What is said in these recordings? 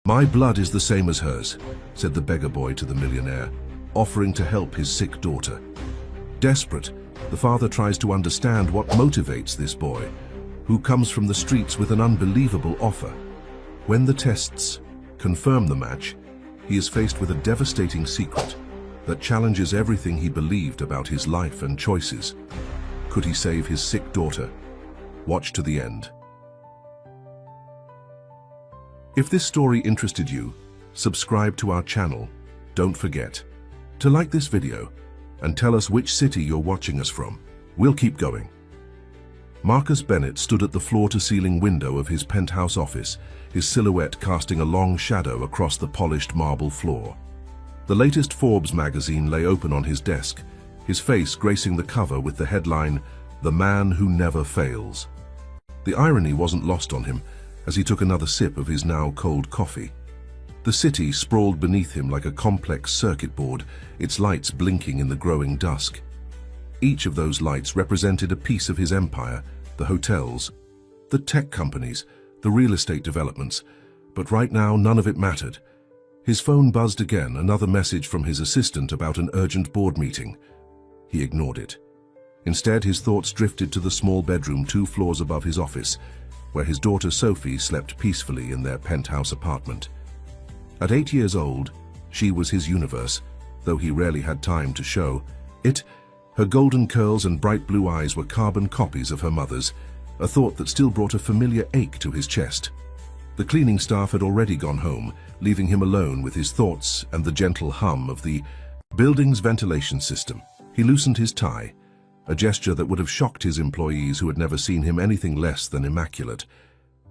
"My blood is the same as hers," said the beggar boy to the millionaire, offering to help his sick daughter. Desperate, the father tries to understand what motivates this boy, who comes from the streets with an unbelievable offer. When the tests confirm the match, he is faced with a devastating secret that challenges everything he believed about his life and choices. Could he save his sick daughter? Watch to the end. If this story interested you, subscribe to our channel. Don't forget to like this video and tell us which city you're watching us from. We'll keep going. Marcus Bennett stood at the floor-to-ceiling window of his penthouse office, his silhouette casting a long shadow across the polished marble floor. The latest Forbes magazine lay open on his desk, his face gracing the cover with the headline, "The Man Who Never Fails." The irony wasn't lost on him as he took another sip of his now cold coffee. The city sprawled beneath him like a complex circuit board, its lights blinking in the growing dusk. Each of those lights represented a piece of his empire, the hotels, the tech companies, the real estate developments. But right now, none of it mattered. His phone buzzed again, another message from his assistant about an urgent board meeting. He ignored it. Instead, his thoughts drifted to the small bedroom 2 floors above his office, where his daughter Sophie slept peacefully in their penthouse apartment. At 8 years old, she was his universe, though he rarely had time to show it. Her golden curls and bright blue eyes were carbon copies of her mother's, a thought that still brought a familiar ache to his chest. The cleaning staff had already gone home, leaving him alone with his thoughts and the gentle hum of the building's ventilation system. He loosened his tie, a gesture that would have shocked his employees who had never seen him anything less than immaculate.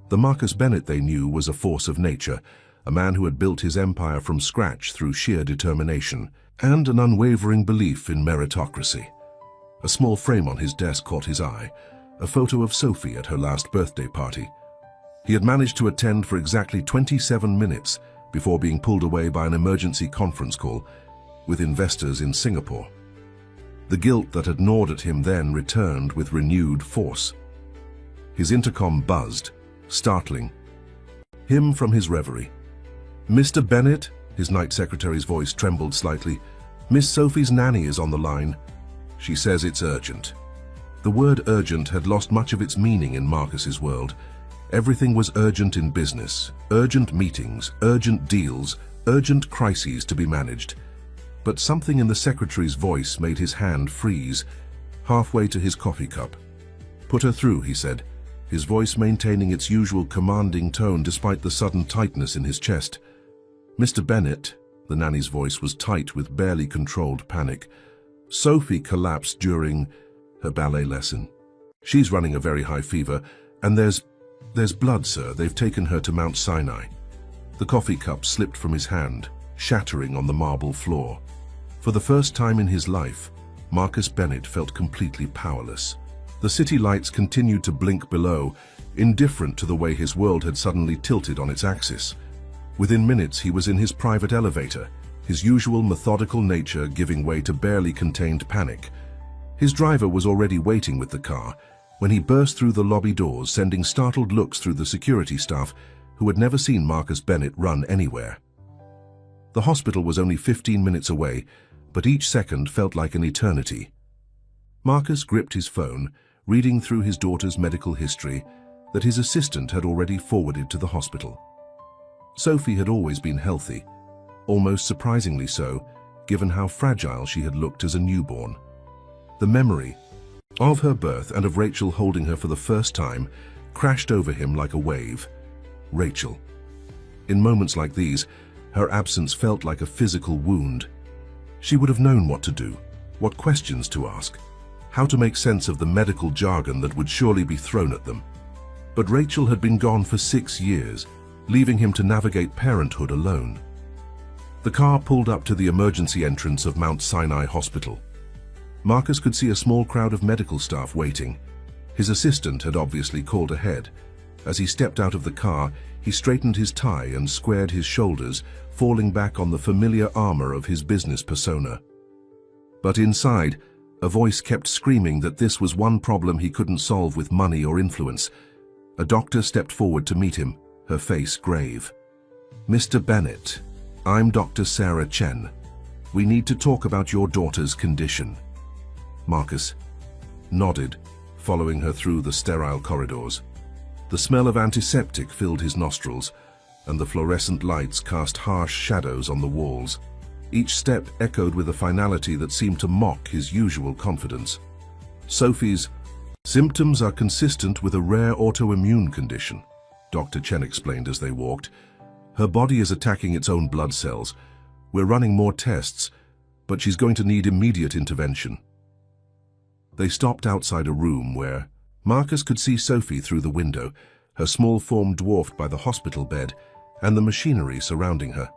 The Marcus Bennett they knew was a force of nature, a man who had built his empire from scratch through sheer determination and an unwavering belief in meritocracy. A small frame on his desk caught his eye, a photo of Sophie at her last birthday party. He had managed to attend for exactly 27 minutes before being pulled away by an emergency conference call with investors in Singapore. The guilt that had gnawed at him then returned with renewed force. His intercom buzzed, startling him from his reverie. "Mr. Bennett," his night secretary's voice trembled slightly, "Miss Sophie's nanny is on the line. She says it's urgent." The word urgent had lost much of its meaning in Marcus's world. Everything was urgent in business, urgent meetings, urgent deals, urgent crises to be managed. But something in the secretary's voice made his hand freeze, halfway to his coffee cup. "Put her through," he said, his voice maintaining its usual commanding tone despite the sudden tightness in his chest. "Mr. Bennett," the nanny's voice was tight with barely controlled panic, "Sophie collapsed during her ballet lesson. She's running a very high fever, and there's blood, sir. They've taken her to Mount Sinai." The coffee cup slipped from his hand, shattering on the marble floor. For the first time in his life, Marcus Bennett felt completely powerless. The city lights continued to blink below, indifferent to the way his world had suddenly tilted on its axis. Within minutes, he was in his private elevator, his usual methodical nature giving way to barely contained panic. His driver was already waiting with the car when he burst through the lobby doors, sending startled looks through the security staff who had never seen Marcus Bennett run anywhere. The hospital was only 15 minutes away, but each second felt like an eternity. Marcus gripped his phone, reading through his daughter's medical history that his assistant had already forwarded to the hospital. Sophie had always been healthy, almost surprisingly so, given how fragile she had looked as a newborn. The memory of her birth and of Rachel holding her for the first time crashed over him like a wave. Rachel. In moments like these, her absence felt like a physical wound. She would have known what to do, what questions to ask, how to make sense of the medical jargon that would surely be thrown at them. But Rachel had been gone for 6 years, leaving him to navigate parenthood alone. The car pulled up to the emergency entrance of Mount Sinai Hospital. Marcus could see a small crowd of medical staff waiting. His assistant had obviously called ahead. As he stepped out of the car, he straightened his tie and squared his shoulders, falling back on the familiar armor of his business persona. But inside, a voice kept screaming that this was one problem he couldn't solve with money or influence. A doctor stepped forward to meet him, her face grave. Mr. Bennett, I'm Dr. Sarah Chen. We need to talk about your daughter's condition. Marcus nodded, following her through the sterile corridors. The smell of antiseptic filled his nostrils, and the fluorescent lights cast harsh shadows on the walls. Each step echoed with a finality that seemed to mock his usual confidence. Sophie's symptoms are consistent with a rare autoimmune condition, Dr. Chen explained as they walked. Her body is attacking its own blood cells. We're running more tests, but she's going to need immediate intervention. They stopped outside a room where Marcus could see Sophie through the window, her small form dwarfed by the hospital bed and the machinery surrounding her.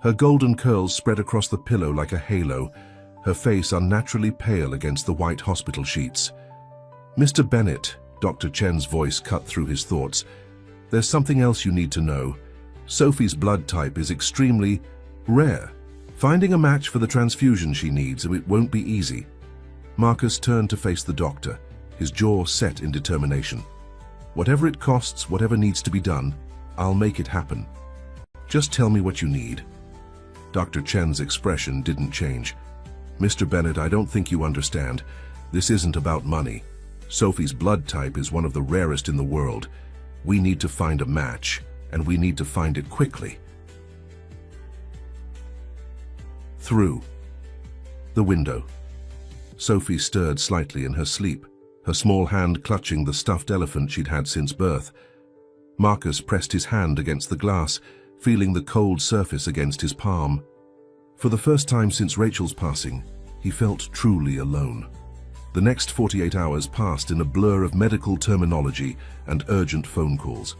Her golden curls spread across the pillow like a halo, her face unnaturally pale against the white hospital sheets. Mr. Bennett, Dr. Chen's voice cut through his thoughts. There's something else you need to know. Sophie's blood type is extremely rare. Finding a match for the transfusion she needs, it won't be easy. Marcus turned to face the doctor, his jaw set in determination. Whatever it costs, whatever needs to be done, I'll make it happen. Just tell me what you need. Dr. Chen's expression didn't change. Mr. Bennett, I don't think you understand. This isn't about money. Sophie's blood type is one of the rarest in the world. We need to find a match, and we need to find it quickly. Through the window, Sophie stirred slightly in her sleep, her small hand clutching the stuffed elephant she'd had since birth. Marcus pressed his hand against the glass, feeling the cold surface against his palm. For the first time since Rachel's passing, he felt truly alone. The next 48 hours passed in a blur of medical terminology and urgent phone calls.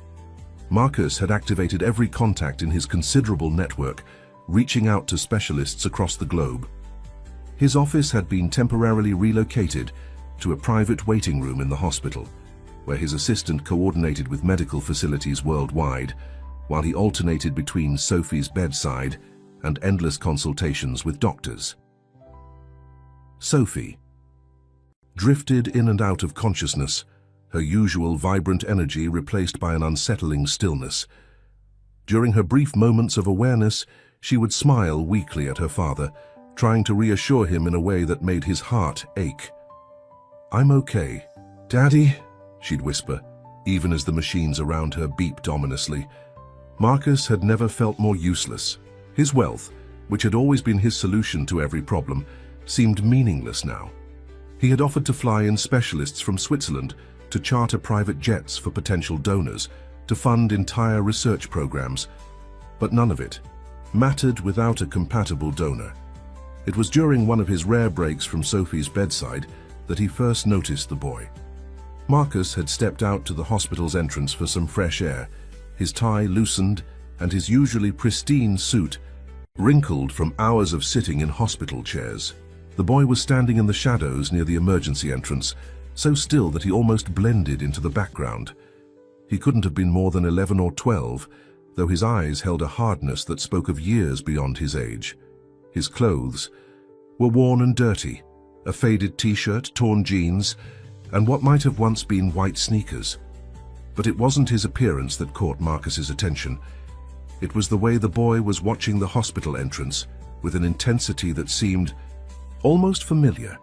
Marcus had activated every contact in his considerable network, reaching out to specialists across the globe. His office had been temporarily relocated to a private waiting room in the hospital, where his assistant coordinated with medical facilities worldwide, while he alternated between Sophie's bedside and endless consultations with doctors. Sophie drifted in and out of consciousness, her usual vibrant energy replaced by an unsettling stillness. During her brief moments of awareness, she would smile weakly at her father, trying to reassure him in a way that made his heart ache. "I'm okay. Daddy," she'd whisper, even as the machines around her beeped ominously. Marcus had never felt more useless. His wealth, which had always been his solution to every problem, seemed meaningless now. He had offered to fly in specialists from Switzerland, to charter private jets for potential donors, to fund entire research programs, but none of it mattered without a compatible donor. It was during one of his rare breaks from Sophie's bedside that he first noticed the boy. Marcus had stepped out to the hospital's entrance for some fresh air, his tie loosened and his usually pristine suit wrinkled from hours of sitting in hospital chairs. The boy was standing in the shadows near the emergency entrance, so still that he almost blended into the background. He couldn't have been more than 11 or 12, though his eyes held a hardness that spoke of years beyond his age. His clothes were worn and dirty, a faded t-shirt, torn jeans, and what might have once been white sneakers. But it wasn't his appearance that caught Marcus's attention. It was the way the boy was watching the hospital entrance with an intensity that seemed almost familiar.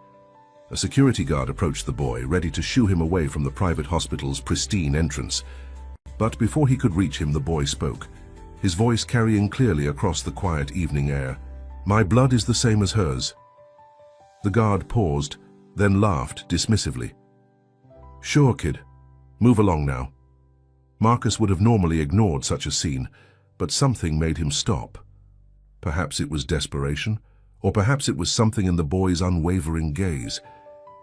A security guard approached the boy, ready to shoo him away from the private hospital's pristine entrance. But before he could reach him, the boy spoke, his voice carrying clearly across the quiet evening air. "My blood is the same as hers." The guard paused, then laughed dismissively. "Sure, kid. Move along now." Marcus would have normally ignored such a scene, but something made him stop. Perhaps it was desperation, or perhaps it was something in the boy's unwavering gaze.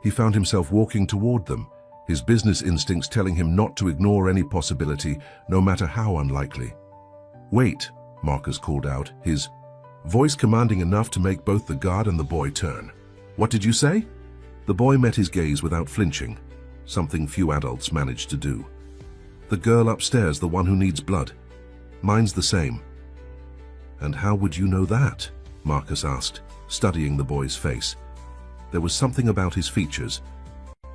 He found himself walking toward them, his business instincts telling him not to ignore any possibility, no matter how unlikely. "Wait," Marcus called out, his voice commanding enough to make both the guard and the boy turn. "What did you say?" The boy met his gaze without flinching, something few adults managed to do. "The girl upstairs, the one who needs blood. Mine's the same." "And how would you know that?" Marcus asked, studying the boy's face. There was something about his features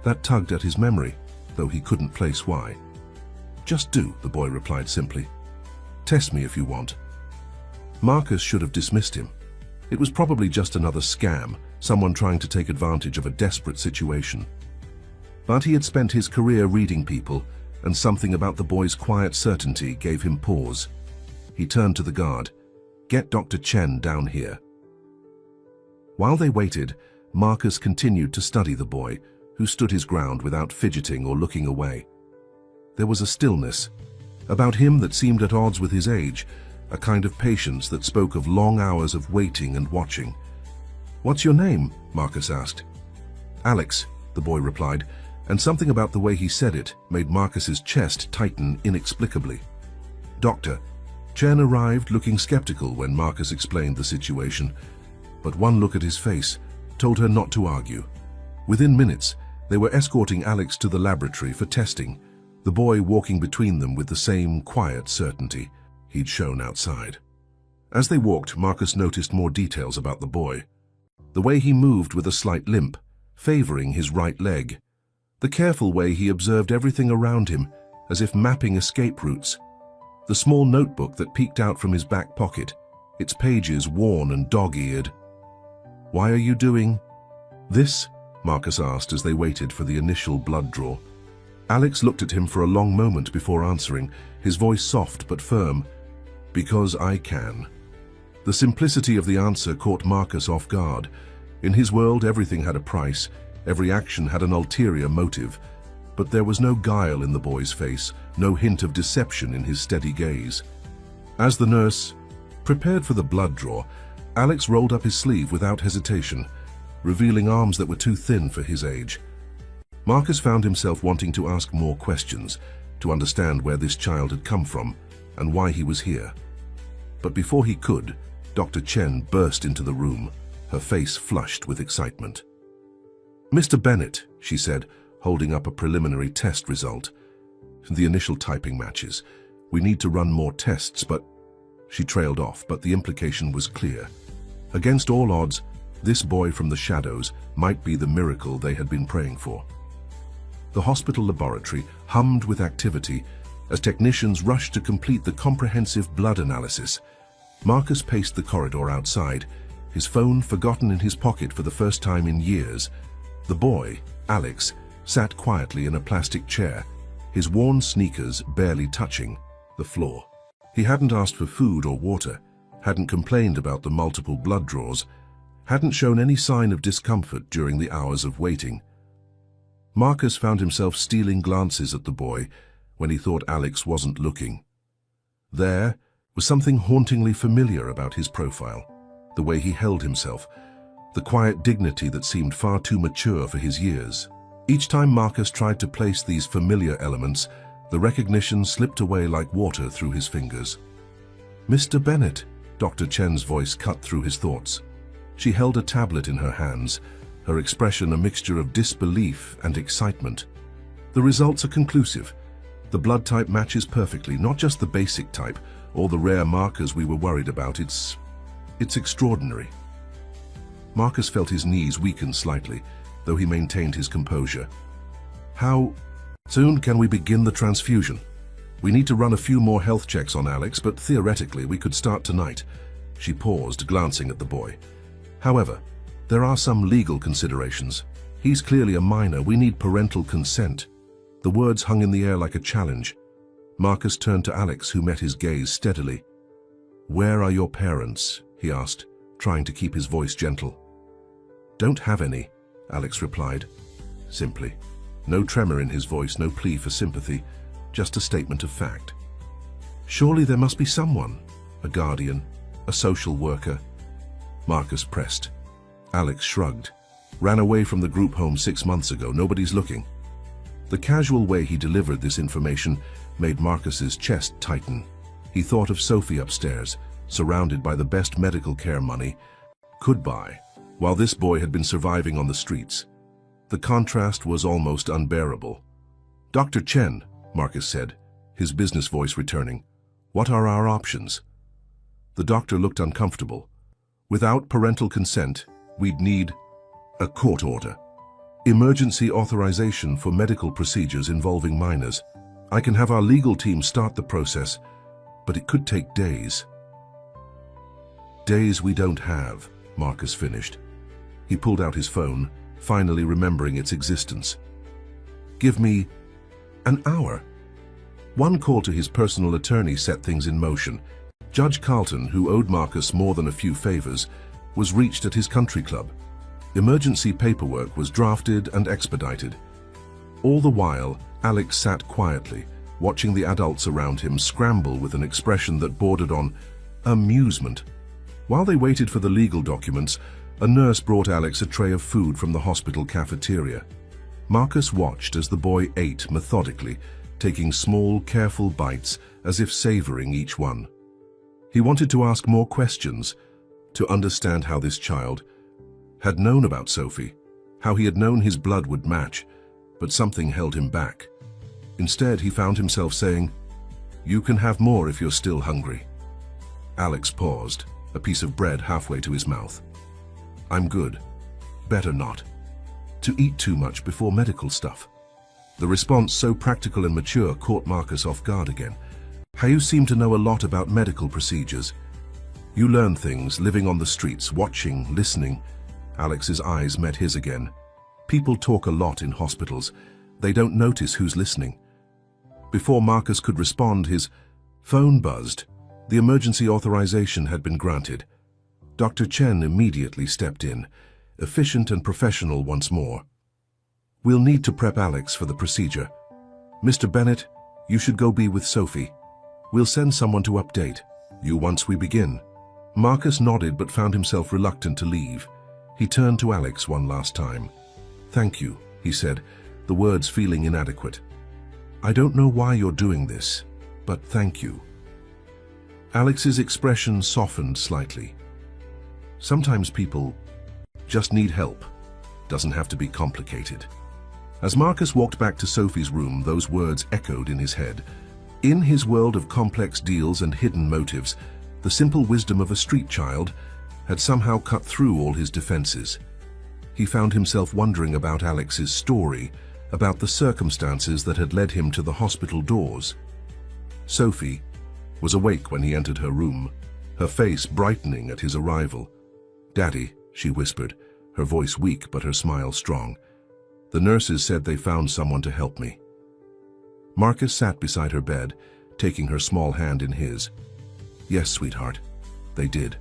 that tugged at his memory, though he couldn't place why. "Just do," the boy replied simply. "Test me if you want." Marcus should have dismissed him. It was probably just another scam, someone trying to take advantage of a desperate situation. But he had spent his career reading people, and something about the boy's quiet certainty gave him pause. He turned to the guard. "Get Dr. Chen down here." While they waited, Marcus continued to study the boy, who stood his ground without fidgeting or looking away. There was a stillness about him that seemed at odds with his age, a kind of patience that spoke of long hours of waiting and watching. "What's your name?" Marcus asked. "Alex," the boy replied, and something about the way he said it made Marcus's chest tighten inexplicably. "Doctor." Chen arrived looking skeptical when Marcus explained the situation, but one look at his face told her not to argue. Within minutes, they were escorting Alex to the laboratory for testing, the boy walking between them with the same quiet certainty he'd shown outside. As they walked, Marcus noticed more details about the boy. The way he moved with a slight limp, favoring his right leg. The careful way he observed everything around him, as if mapping escape routes. The small notebook that peeked out from his back pocket, its pages worn and dog-eared. "Why are you doing this?" Marcus asked as they waited for the initial blood draw. Alex looked at him for a long moment before answering, his voice soft but firm. "Because I can." The simplicity of the answer caught Marcus off guard. In his world, everything had a price, every action had an ulterior motive, but there was no guile in the boy's face, no hint of deception in his steady gaze. As the nurse prepared for the blood draw, Alex rolled up his sleeve without hesitation, revealing arms that were too thin for his age. Marcus found himself wanting to ask more questions, to understand where this child had come from and why he was here. But before he could, Dr. Chen burst into the room, her face flushed with excitement. "Mr. Bennett," she said, holding up a preliminary test result. "The initial typing matches. We need to run more tests, but..." She trailed off, but the implication was clear. Against all odds, this boy from the shadows might be the miracle they had been praying for. The hospital laboratory hummed with activity as technicians rushed to complete the comprehensive blood analysis. Marcus paced the corridor outside, his phone forgotten in his pocket for the first time in years. The boy, Alex, sat quietly in a plastic chair, his worn sneakers barely touching the floor. He hadn't asked for food or water, hadn't complained about the multiple blood draws, hadn't shown any sign of discomfort during the hours of waiting. Marcus found himself stealing glances at the boy when he thought Alex wasn't looking. There was something hauntingly familiar about his profile, the way he held himself, the quiet dignity that seemed far too mature for his years. Each time Marcus tried to place these familiar elements, the recognition slipped away like water through his fingers. "Mr. Bennett," Dr. Chen's voice cut through his thoughts. She held a tablet in her hands, her expression a mixture of disbelief and excitement. "The results are conclusive. The blood type matches perfectly, not just the basic type, or the rare markers we were worried about. It's extraordinary." Marcus felt his knees weaken slightly, though he maintained his composure. "How soon can we begin the transfusion? We need to run a few more health checks on Alex, but theoretically we could start tonight." She paused, glancing at the boy. "However, there are some legal considerations. He's clearly a minor. We need parental consent." The words hung in the air like a challenge. Marcus turned to Alex, who met his gaze steadily. "Where are your parents?" he asked, trying to keep his voice gentle. "Don't have any," Alex replied, simply. No tremor in his voice, no plea for sympathy, just a statement of fact. "Surely there must be someone, a guardian, a social worker." Marcus pressed. Alex shrugged. "Ran away from the group home 6 months ago. Nobody's looking." The casual way he delivered this information made Marcus's chest tighten. He thought of Sophie upstairs, surrounded by the best medical care money could buy, while this boy had been surviving on the streets. The contrast was almost unbearable. "Dr. Chen," Marcus said, his business voice returning, "what are our options?" The doctor looked uncomfortable. "Without parental consent, we'd need a court order. Emergency authorization for medical procedures involving minors. I can have our legal team start the process, but it could take days." Days we don't have, Marcus finished. He pulled out his phone, finally remembering its existence. Give me an hour. One call to his personal attorney set things in motion. Judge Carlton, who owed Marcus more than a few favors, was reached at his country club. Emergency paperwork was drafted and expedited. All the while, Alex sat quietly, watching the adults around him scramble with an expression that bordered on amusement. While they waited for the legal documents, a nurse brought Alex a tray of food from the hospital cafeteria. Marcus watched as the boy ate methodically, taking small, careful bites as if savoring each one. He wanted to ask more questions, to understand how this child had known about Sophie, how he had known his blood would match, but something held him back. Instead, he found himself saying, "You can have more if you're still hungry." Alex paused, a piece of bread halfway to his mouth. "I'm good. Better not. To eat too much before medical stuff." The response, so practical and mature, caught Marcus off guard again. "How you seem to know a lot about medical procedures. You learn things, living on the streets, watching, listening." Alex's eyes met his again. People talk a lot in hospitals. They don't notice who's listening. Before Marcus could respond, his phone buzzed. The emergency authorization had been granted. Dr. Chen immediately stepped in, efficient and professional once more. "We'll need to prep Alex for the procedure. Mr. Bennett, you should go be with Sophie. We'll send someone to update you once we begin." Marcus nodded but found himself reluctant to leave. He turned to Alex one last time. "Thank you," he said, the words feeling inadequate. "I don't know why you're doing this, but thank you." Alex's expression softened slightly. Sometimes people just need help. Doesn't have to be complicated. As Marcus walked back to Sophie's room, those words echoed in his head. In his world of complex deals and hidden motives, the simple wisdom of a street child had somehow cut through all his defenses. He found himself wondering about Alex's story, about the circumstances that had led him to the hospital doors. Sophie was awake when he entered her room, her face brightening at his arrival. "Daddy," she whispered, her voice weak but her smile strong. "The nurses said they found someone to help me." Marcus sat beside her bed, taking her small hand in his. "Yes, sweetheart, they did."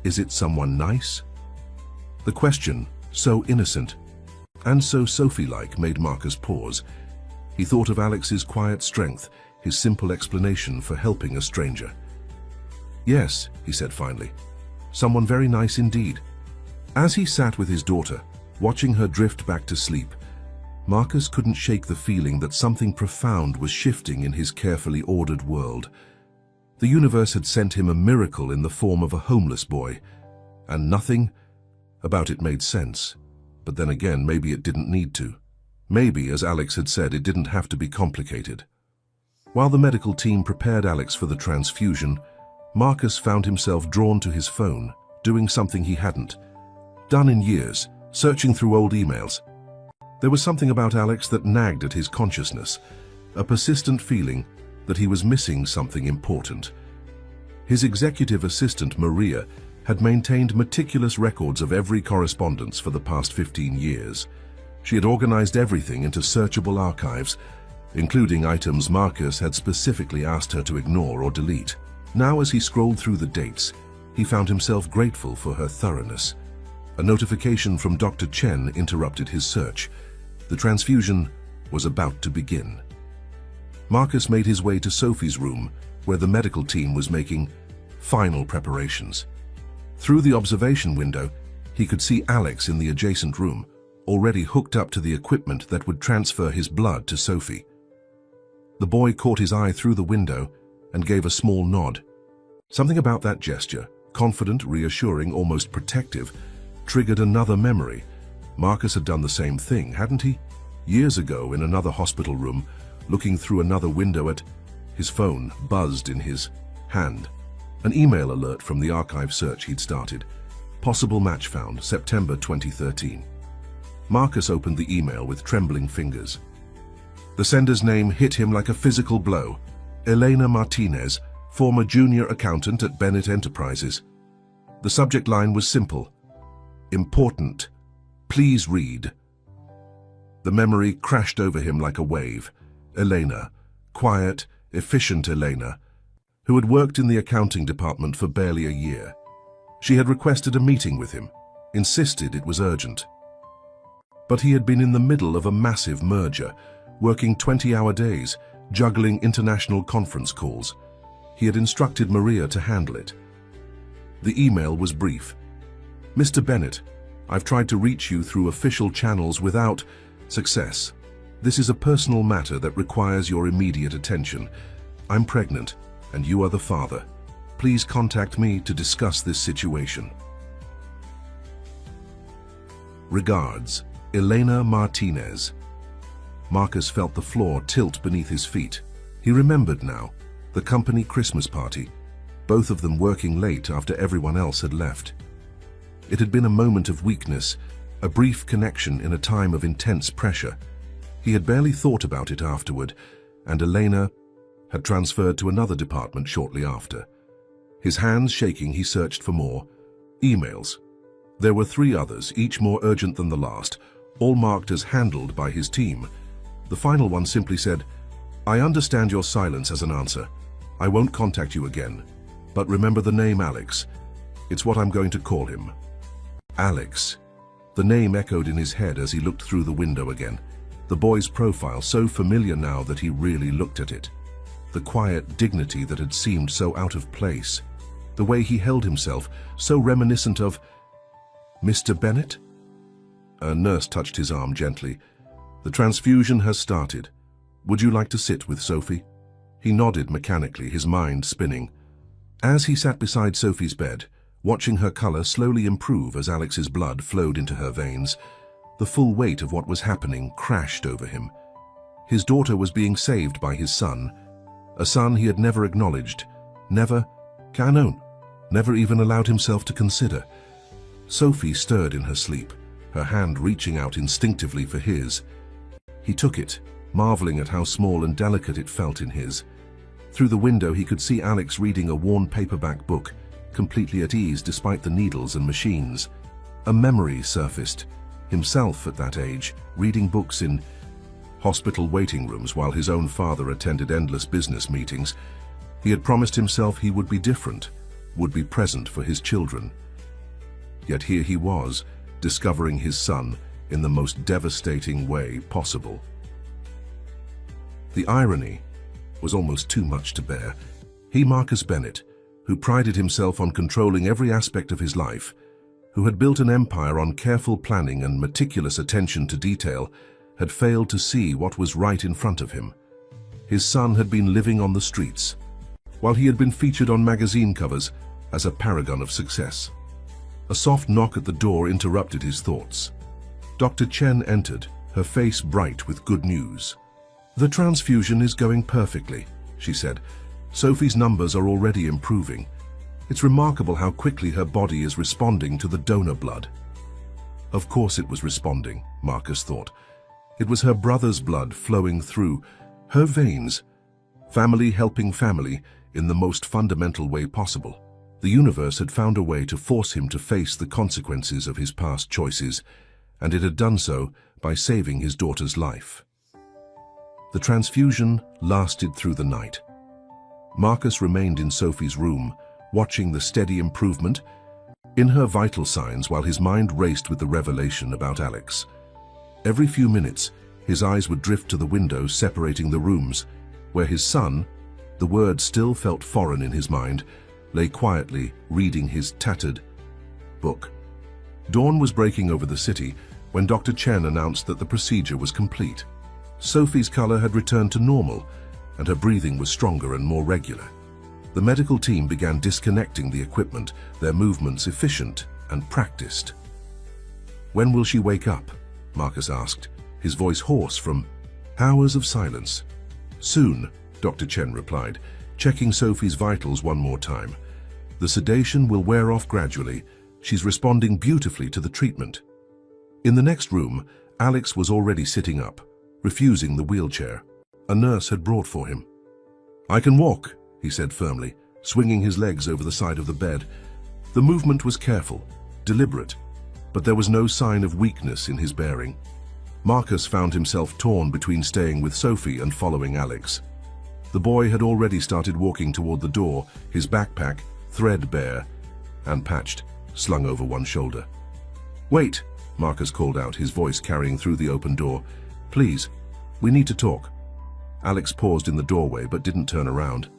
"Is it someone nice?" The question, so innocent and so Sophie-like, made Marcus pause. He thought of Alex's quiet strength, his simple explanation for helping a stranger. "Yes," he said finally, "someone very nice indeed." As he sat with his daughter, watching her drift back to sleep, Marcus couldn't shake the feeling that something profound was shifting in his carefully ordered world. The universe had sent him a miracle in the form of a homeless boy, and nothing about it made sense. But then again, maybe it didn't need to. Maybe, as Alex had said, it didn't have to be complicated. While the medical team prepared Alex for the transfusion, Marcus found himself drawn to his phone, doing something he hadn't done in years, searching through old emails. There was something about Alex that nagged at his consciousness, a persistent feeling that he was missing something important. His executive assistant, Maria, had maintained meticulous records of every correspondence for the past 15 years. She had organized everything into searchable archives, including items Marcus had specifically asked her to ignore or delete. Now, as he scrolled through the dates, he found himself grateful for her thoroughness. A notification from Dr. Chen interrupted his search. The transfusion was about to begin. Marcus made his way to Sophie's room, where the medical team was making final preparations. Through the observation window, he could see Alex in the adjacent room, already hooked up to the equipment that would transfer his blood to Sophie. The boy caught his eye through the window and gave a small nod. Something about that gesture, confident, reassuring, almost protective, triggered another memory. Marcus had done the same thing, hadn't he? Years ago, in another hospital room, looking through another window at his phone buzzed in his hand. An email alert from the archive search he'd started. Possible match found, September 2013. Marcus opened the email with trembling fingers. The sender's name hit him like a physical blow. Elena Martinez, former junior accountant at Bennett Enterprises. The subject line was simple: important. Please read. The memory crashed over him like a wave. Elena, quiet, efficient Elena, who had worked in the accounting department for barely a year. She had requested a meeting with him, insisted it was urgent. But he had been in the middle of a massive merger, working 20-hour days, juggling international conference calls. He had instructed Maria to handle it. The email was brief. Mr. Bennett, I've tried to reach you through official channels without success. This is a personal matter that requires your immediate attention. I'm pregnant, and you are the father. Please contact me to discuss this situation. Regards, Elena Martinez. Marcus felt the floor tilt beneath his feet. He remembered now, the company Christmas party, both of them working late after everyone else had left. It had been a moment of weakness, a brief connection in a time of intense pressure. He had barely thought about it afterward, and Elena had transferred to another department shortly after. His hands shaking, he searched for more emails. There were 3 others, each more urgent than the last, all marked as handled by his team. The final one simply said, I understand your silence as an answer. I won't contact you again. But remember the name Alex. It's what I'm going to call him. Alex. The name echoed in his head as he looked through the window again. The boy's profile so familiar now that he really looked at it. The quiet dignity that had seemed so out of place. The way he held himself, so reminiscent of Mr. Bennett? A nurse touched his arm gently. The transfusion has started. Would you like to sit with Sophie? He nodded mechanically, his mind spinning. As he sat beside Sophie's bed, watching her color slowly improve as Alex's blood flowed into her veins, the full weight of what was happening crashed over him. His daughter was being saved by his son, a son he had never acknowledged, never even allowed himself to consider. Sophie stirred in her sleep, her hand reaching out instinctively for his. He took it, marveling at how small and delicate it felt in his. Through the window he could see Alex reading a worn paperback book, completely at ease despite the needles and machines. A memory surfaced, himself at that age, reading books in hospital waiting rooms while his own father attended endless business meetings. He had promised himself he would be different, would be present for his children. Yet here he was, discovering his son in the most devastating way possible. The irony was almost too much to bear. He, Marcus Bennett, who prided himself on controlling every aspect of his life, who had built an empire on careful planning and meticulous attention to detail, had failed to see what was right in front of him. His son had been living on the streets, while he had been featured on magazine covers as a paragon of success. A soft knock at the door interrupted his thoughts. Dr. Chen entered, her face bright with good news. The transfusion is going perfectly, she said. Sophie's numbers are already improving. It's remarkable how quickly her body is responding to the donor blood. Of course it was responding, Marcus thought. It was her brother's blood flowing through her veins. Family helping family in the most fundamental way possible. The universe had found a way to force him to face the consequences of his past choices, and it had done so by saving his daughter's life. The transfusion lasted through the night. Marcus remained in Sophie's room, watching the steady improvement in her vital signs while his mind raced with the revelation about Alex. Every few minutes, his eyes would drift to the window separating the rooms, where his son, the word still felt foreign in his mind, lay quietly reading his tattered book. Dawn was breaking over the city when Dr. Chen announced that the procedure was complete. Sophie's color had returned to normal, and her breathing was stronger and more regular. The medical team began disconnecting the equipment, their movements efficient and practiced. "When will she wake up?" Marcus asked, his voice hoarse from hours of silence. "Soon," Dr. Chen replied, checking Sophie's vitals one more time. "The sedation will wear off gradually. She's responding beautifully to the treatment." In the next room, Alex was already sitting up, refusing the wheelchair a nurse had brought for him. "I can walk," he said firmly. swinging his legs over the side of the bed. The movement was careful, deliberate, but there was no sign of weakness in his bearing. Marcus found himself torn between staying with Sophie and following Alex. The boy had already started walking toward the door, his backpack, threadbare and patched, slung over one shoulder. "Wait," Marcus called out, his voice carrying through the open door. "Please, we need to talk." Alex paused in the doorway but didn't turn around.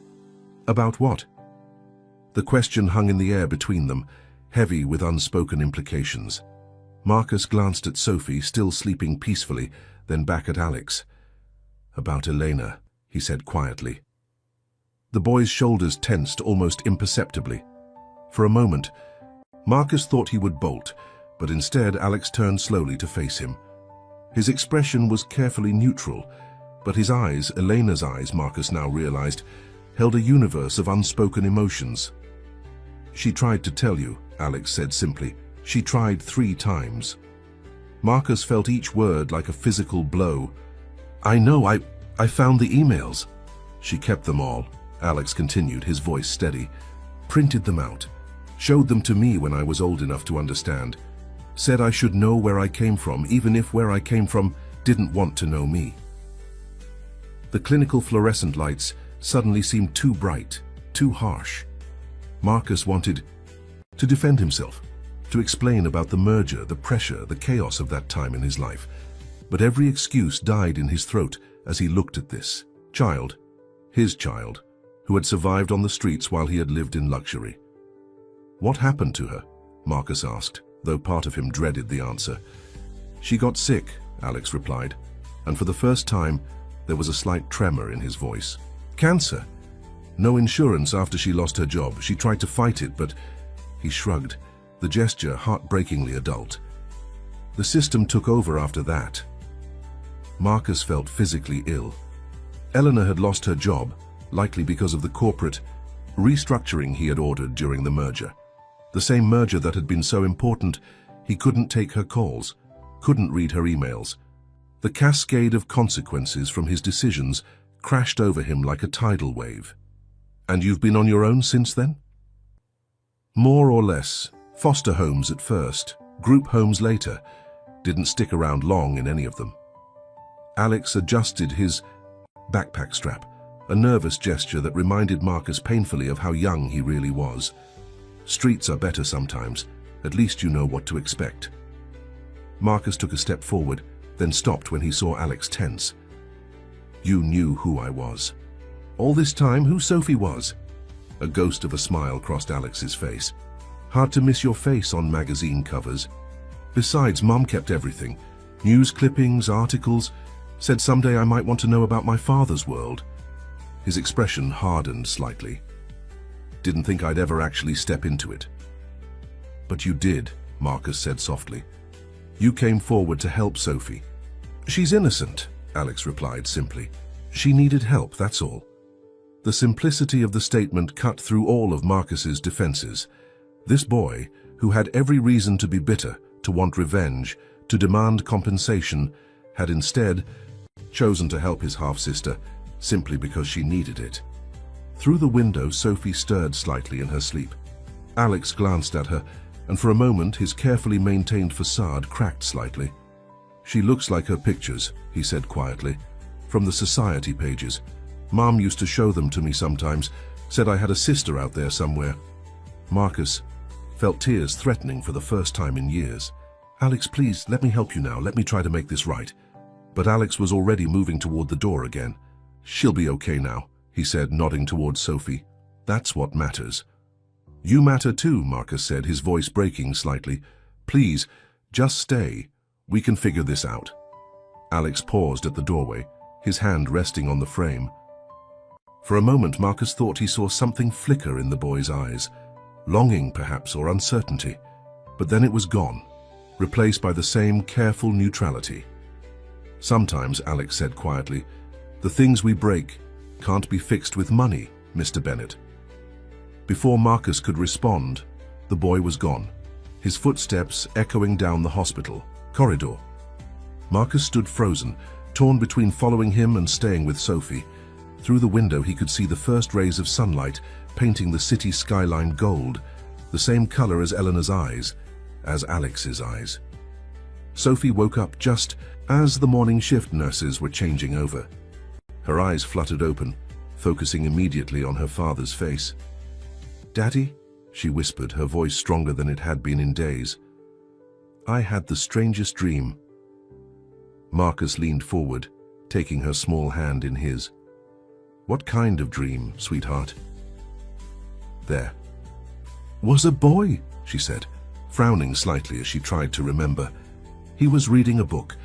"About what?" The question hung in the air between them, heavy with unspoken implications. Marcus glanced at Sophie, still sleeping peacefully, then back at Alex. "About Elena," he said quietly. The boy's shoulders tensed almost imperceptibly. For a moment, Marcus thought he would bolt, but instead Alex turned slowly to face him. His expression was carefully neutral, but his eyes, Elena's eyes, Marcus now realized, held a universe of unspoken emotions. "She tried to tell you," Alex said simply. "She tried 3 times." Marcus felt each word like a physical blow. "I know, I found the emails." "She kept them all," Alex continued, his voice steady. "Printed them out. Showed them to me when I was old enough to understand. Said I should know where I came from, even if where I came from didn't want to know me." The clinical fluorescent lights suddenly seemed too bright, too harsh. Marcus wanted to defend himself, to explain about the merger, the pressure, the chaos of that time in his life. But every excuse died in his throat as he looked at this child, his child, who had survived on the streets while he had lived in luxury. "What happened to her?" Marcus asked, though part of him dreaded the answer. "She got sick," Alex replied, and for the first time there was a slight tremor in his voice. "Cancer. No insurance after she lost her job. She tried to fight it, but..." He shrugged, the gesture heartbreakingly adult. "The system took over after that." Marcus felt physically ill. Eleanor had lost her job, likely because of the corporate restructuring he had ordered during the merger. The same merger that had been so important he couldn't take her calls, couldn't read her emails. The cascade of consequences from his decisions crashed over him like a tidal wave. "And you've been on your own since then?" "More or less. Foster homes at first, group homes later. Didn't stick around long in any of them." Alex adjusted his backpack strap, a nervous gesture that reminded Marcus painfully of how young he really was. "Streets are better sometimes. At least you know what to expect." Marcus took a step forward, then stopped when he saw Alex tense. "You knew who I was. All this time, who Sophie was?" A ghost of a smile crossed Alex's face. "Hard to miss your face on magazine covers. Besides, Mom kept everything. News clippings, articles. Said someday I might want to know about my father's world." His expression hardened slightly. "Didn't think I'd ever actually step into it." "But you did," Marcus said softly. "You came forward to help Sophie." "She's innocent," Alex replied simply. "She needed help, that's all." The simplicity of the statement cut through all of Marcus's defenses. This boy, who had every reason to be bitter, to want revenge, to demand compensation, had instead chosen to help his half-sister simply because she needed it. Through the window, Sophie stirred slightly in her sleep. Alex glanced at her, and for a moment his carefully maintained facade cracked slightly. "She looks like her pictures," he said quietly, "from the society pages. Mom used to show them to me sometimes, said I had a sister out there somewhere." Marcus felt tears threatening for the first time in years. "Alex, please, let me help you now. Let me try to make this right." But Alex was already moving toward the door again. "She'll be okay now," he said, nodding towards Sophie. "That's what matters." "You matter too," Marcus said, his voice breaking slightly. "Please, just stay. We can figure this out." Alex paused at the doorway, his hand resting on the frame. For a moment, Marcus thought he saw something flicker in the boy's eyes, longing perhaps or uncertainty, but then it was gone, replaced by the same careful neutrality. "Sometimes," Alex said quietly, "the things we break can't be fixed with money, Mr. Bennett." Before Marcus could respond, the boy was gone, his footsteps echoing down the hospital corridor. Marcus stood frozen, torn between following him and staying with Sophie. Through the window he could see the first rays of sunlight painting the city skyline gold, the same color as Eleanor's eyes, as Alex's eyes. Sophie woke up just as the morning shift nurses were changing over. Her eyes fluttered open, focusing immediately on her father's face. "Daddy?" she whispered, her voice stronger than it had been in days. "I had the strangest dream." Marcus leaned forward, taking her small hand in his. "What kind of dream, sweetheart?" "There was a boy," she said, frowning slightly as she tried to remember. "He was reading a book,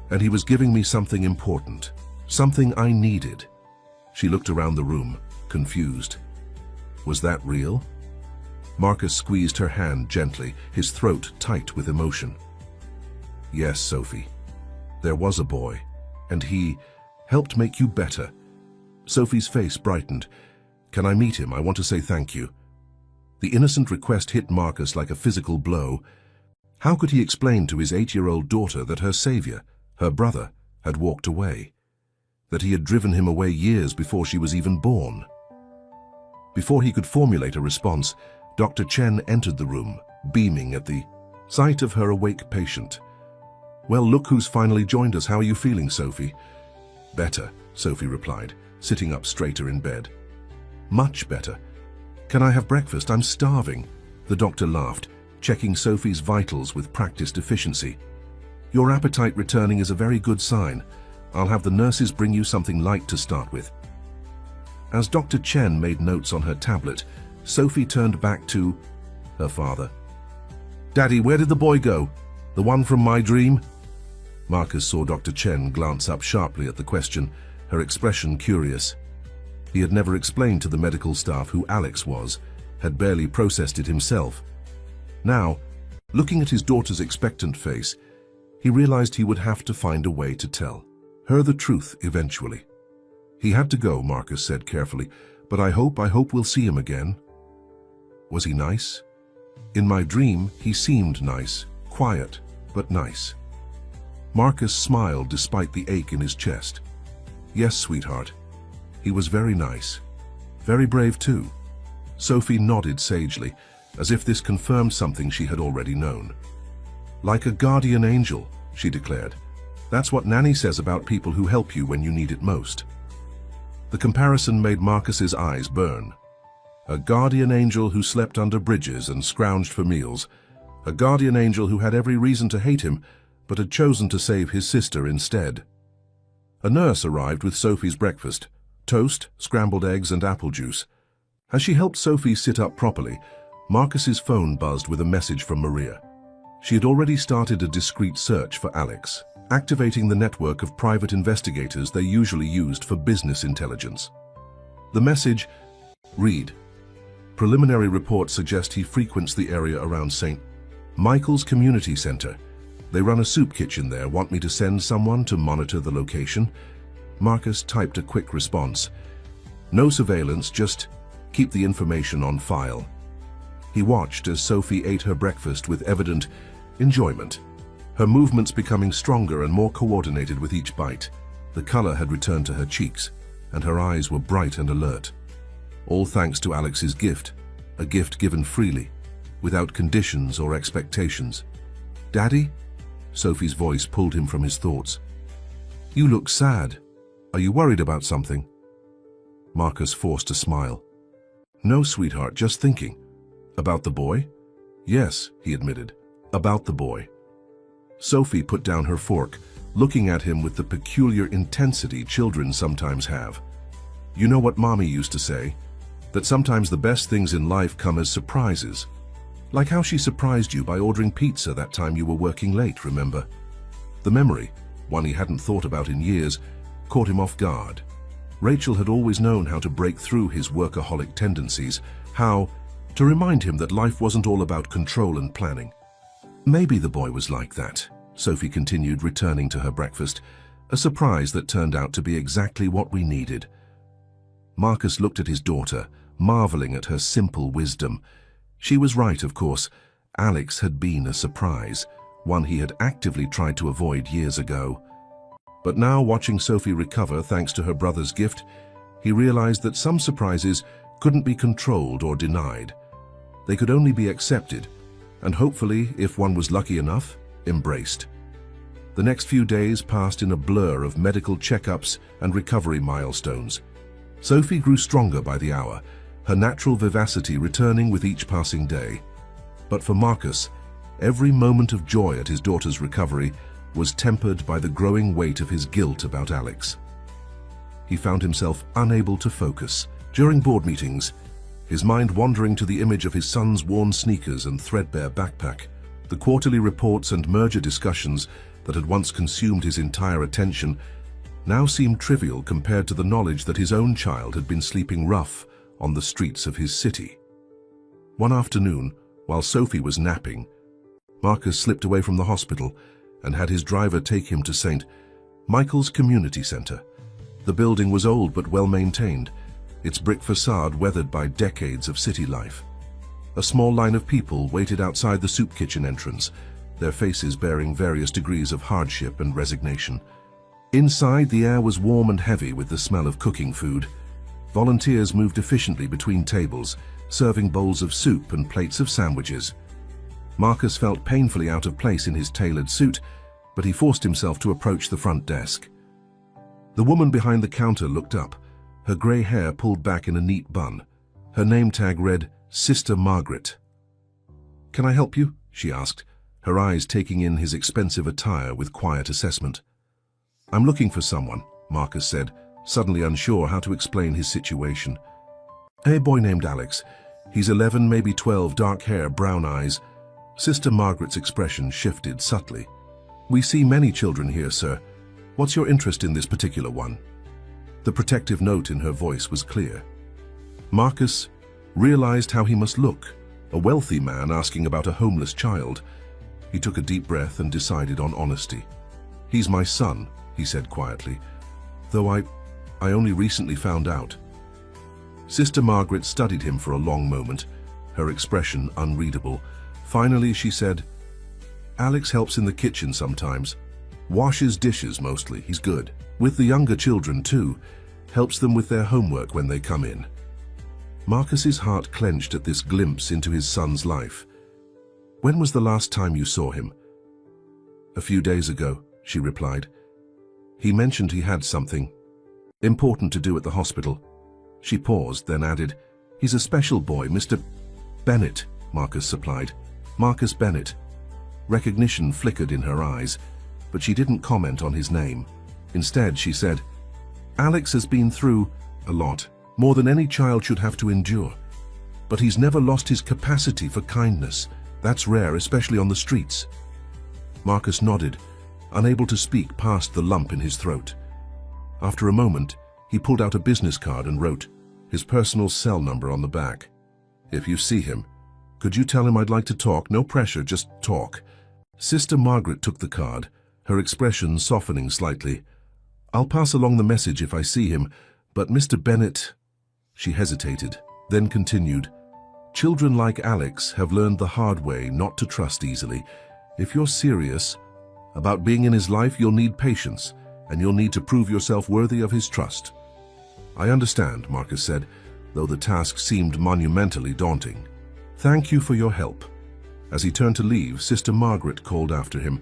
and he was giving me something important, something I needed." She looked around the room, confused. Was that real? Marcus squeezed her hand gently, his throat tight with emotion. "Yes, Sophie. There was a boy, and he helped make you better." Sophie's face brightened. "Can I meet him? I want to say thank you." The innocent request hit Marcus like a physical blow. How could he explain to his 8-year-old daughter that her savior, her brother, had walked away? That he had driven him away years before she was even born? Before he could formulate a response, Dr. Chen entered the room, beaming at the sight of her awake patient. "Well, look who's finally joined us. How are you feeling, Sophie?" "Better," Sophie replied, sitting up straighter in bed. "Much better. Can I have breakfast? I'm starving." The doctor laughed, checking Sophie's vitals with practiced efficiency. "Your appetite returning is a very good sign. I'll have the nurses bring you something light to start with." As Dr. Chen made notes on her tablet, Sophie turned back to her father. "Daddy, where did the boy go? The one from my dream?" Marcus saw Dr. Chen glance up sharply at the question, her expression curious. He had never explained to the medical staff who Alex was, had barely processed it himself. Now, looking at his daughter's expectant face, he realized he would have to find a way to tell her the truth eventually. "He had to go," Marcus said carefully, "but I hope we'll see him again." "Was he nice?" "In my dream, he seemed nice, quiet, but nice." Marcus smiled despite the ache in his chest. "Yes, sweetheart. He was very nice. Very brave too." Sophie nodded sagely, as if this confirmed something she had already known. "Like a guardian angel," she declared. "That's what Nanny says about people who help you when you need it most." The comparison made Marcus's eyes burn. A guardian angel who slept under bridges and scrounged for meals. A guardian angel who had every reason to hate him, but had chosen to save his sister instead. A nurse arrived with Sophie's breakfast: toast, scrambled eggs, and apple juice. As she helped Sophie sit up properly, Marcus's phone buzzed with a message from Maria. She had already started a discreet search for Alex, activating the network of private investigators they usually used for business intelligence. The message read: "Preliminary reports suggest he frequents the area around St. Michael's Community Center. They run a soup kitchen there. Want me to send someone to monitor the location?" Marcus typed a quick response. "No surveillance, just keep the information on file." He watched as Sophie ate her breakfast with evident enjoyment, her movements becoming stronger and more coordinated with each bite. The color had returned to her cheeks, and her eyes were bright and alert. All thanks to Alex's gift, a gift given freely, without conditions or expectations. "Daddy?" Sophie's voice pulled him from his thoughts. "You look sad. Are you worried about something?" Marcus forced a smile. "No, sweetheart, just thinking." "About the boy?" "Yes," he admitted. "About the boy." Sophie put down her fork, looking at him with the peculiar intensity children sometimes have. "You know what Mommy used to say? That sometimes the best things in life come as surprises. Like how she surprised you by ordering pizza that time you were working late, remember?" The memory, one he hadn't thought about in years, caught him off guard. Rachel had always known how to break through his workaholic tendencies, how to remind him that life wasn't all about control and planning. Maybe the boy was like that, Sophie continued, returning to her breakfast, a surprise that turned out to be exactly what we needed. Marcus looked at his daughter, marveling at her simple wisdom. She was right, of course. Alex had been a surprise, one he had actively tried to avoid years ago. But now, watching Sophie recover thanks to her brother's gift, he realized that some surprises couldn't be controlled or denied. They could only be accepted, and hopefully, if one was lucky enough, embraced. The next few days passed in a blur of medical checkups and recovery milestones. Sophie grew stronger by the hour, her natural vivacity returning with each passing day. But for Marcus, every moment of joy at his daughter's recovery was tempered by the growing weight of his guilt about Alex. He found himself unable to focus. During board meetings, his mind wandering to the image of his son's worn sneakers and threadbare backpack. The quarterly reports and merger discussions that had once consumed his entire attention now seemed trivial compared to the knowledge that his own child had been sleeping rough on the streets of his city. One afternoon, while Sophie was napping, Marcus slipped away from the hospital and had his driver take him to St. Michael's Community Center. The building was old but well maintained, its brick facade weathered by decades of city life. A small line of people waited outside the soup kitchen entrance, their faces bearing various degrees of hardship and resignation. Inside, the air was warm and heavy with the smell of cooking food. Volunteers moved efficiently between tables, serving bowls of soup and plates of sandwiches. Marcus felt painfully out of place in his tailored suit, but he forced himself to approach the front desk. The woman behind the counter looked up, her grey hair pulled back in a neat bun. Her name tag read, Sister Margaret. "Can I help you?" she asked, her eyes taking in his expensive attire with quiet assessment. "I'm looking for someone," Marcus said, suddenly unsure how to explain his situation. "A boy named Alex. He's 11, maybe 12, dark hair, brown eyes." Sister Margaret's expression shifted subtly. "We see many children here, sir. What's your interest in this particular one?" The protective note in her voice was clear. Marcus realized how he must look, a wealthy man asking about a homeless child. He took a deep breath and decided on honesty. "He's my son," he said quietly, "though I only recently found out." Sister Margaret studied him for a long moment, her expression unreadable. Finally, she said, "Alex helps in the kitchen sometimes. Washes dishes mostly, he's good. With the younger children too, helps them with their homework when they come in." Marcus's heart clenched at this glimpse into his son's life. "When was the last time you saw him?" "A few days ago," she replied. "He mentioned he had something important to do at the hospital." She paused, then added, "He's a special boy, Mr. Bennett," Marcus supplied. "Marcus Bennett." Recognition flickered in her eyes, but she didn't comment on his name. Instead, she said, "Alex has been through a lot, more than any child should have to endure. But he's never lost his capacity for kindness. That's rare, especially on the streets." Marcus nodded, unable to speak past the lump in his throat. After a moment, he pulled out a business card and wrote his personal cell number on the back. "If you see him, could you tell him I'd like to talk? No pressure, just talk." Sister Margaret took the card, her expression softening slightly. "I'll pass along the message if I see him, but Mr. Bennett..." She hesitated, then continued, "Children like Alex have learned the hard way not to trust easily. If you're serious about being in his life, you'll need patience, and you'll need to prove yourself worthy of his trust." "I understand," Marcus said, though the task seemed monumentally daunting. "Thank you for your help." As he turned to leave, Sister Margaret called after him,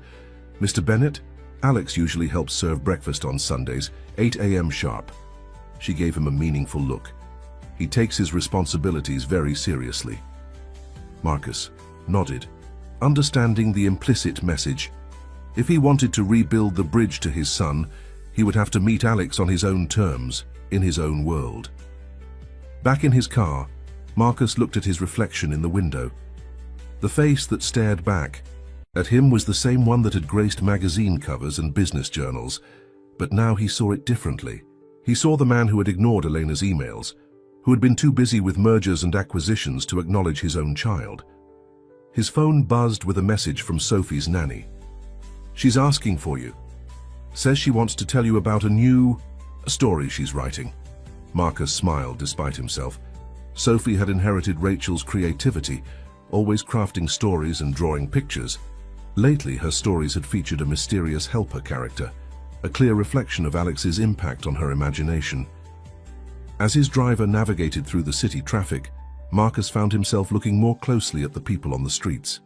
"Mr. Bennett, Alex usually helps serve breakfast on Sundays, 8 a.m. sharp." She gave him a meaningful look. "He takes his responsibilities very seriously." Marcus nodded, understanding the implicit message. If he wanted to rebuild the bridge to his son, he would have to meet Alex on his own terms, in his own world. Back in his car, Marcus looked at his reflection in the window. The face that stared back at him was the same one that had graced magazine covers and business journals, but now he saw it differently. He saw the man who had ignored Elena's emails, who had been too busy with mergers and acquisitions to acknowledge his own child. His phone buzzed with a message from Sophie's nanny. "She's asking for you. Says she wants to tell you about a story she's writing." Marcus smiled despite himself. Sophie had inherited Rachel's creativity, always crafting stories and drawing pictures. Lately, her stories had featured a mysterious helper character, a clear reflection of Alex's impact on her imagination. As his driver navigated through the city traffic, Marcus found himself looking more closely at the people on the streets.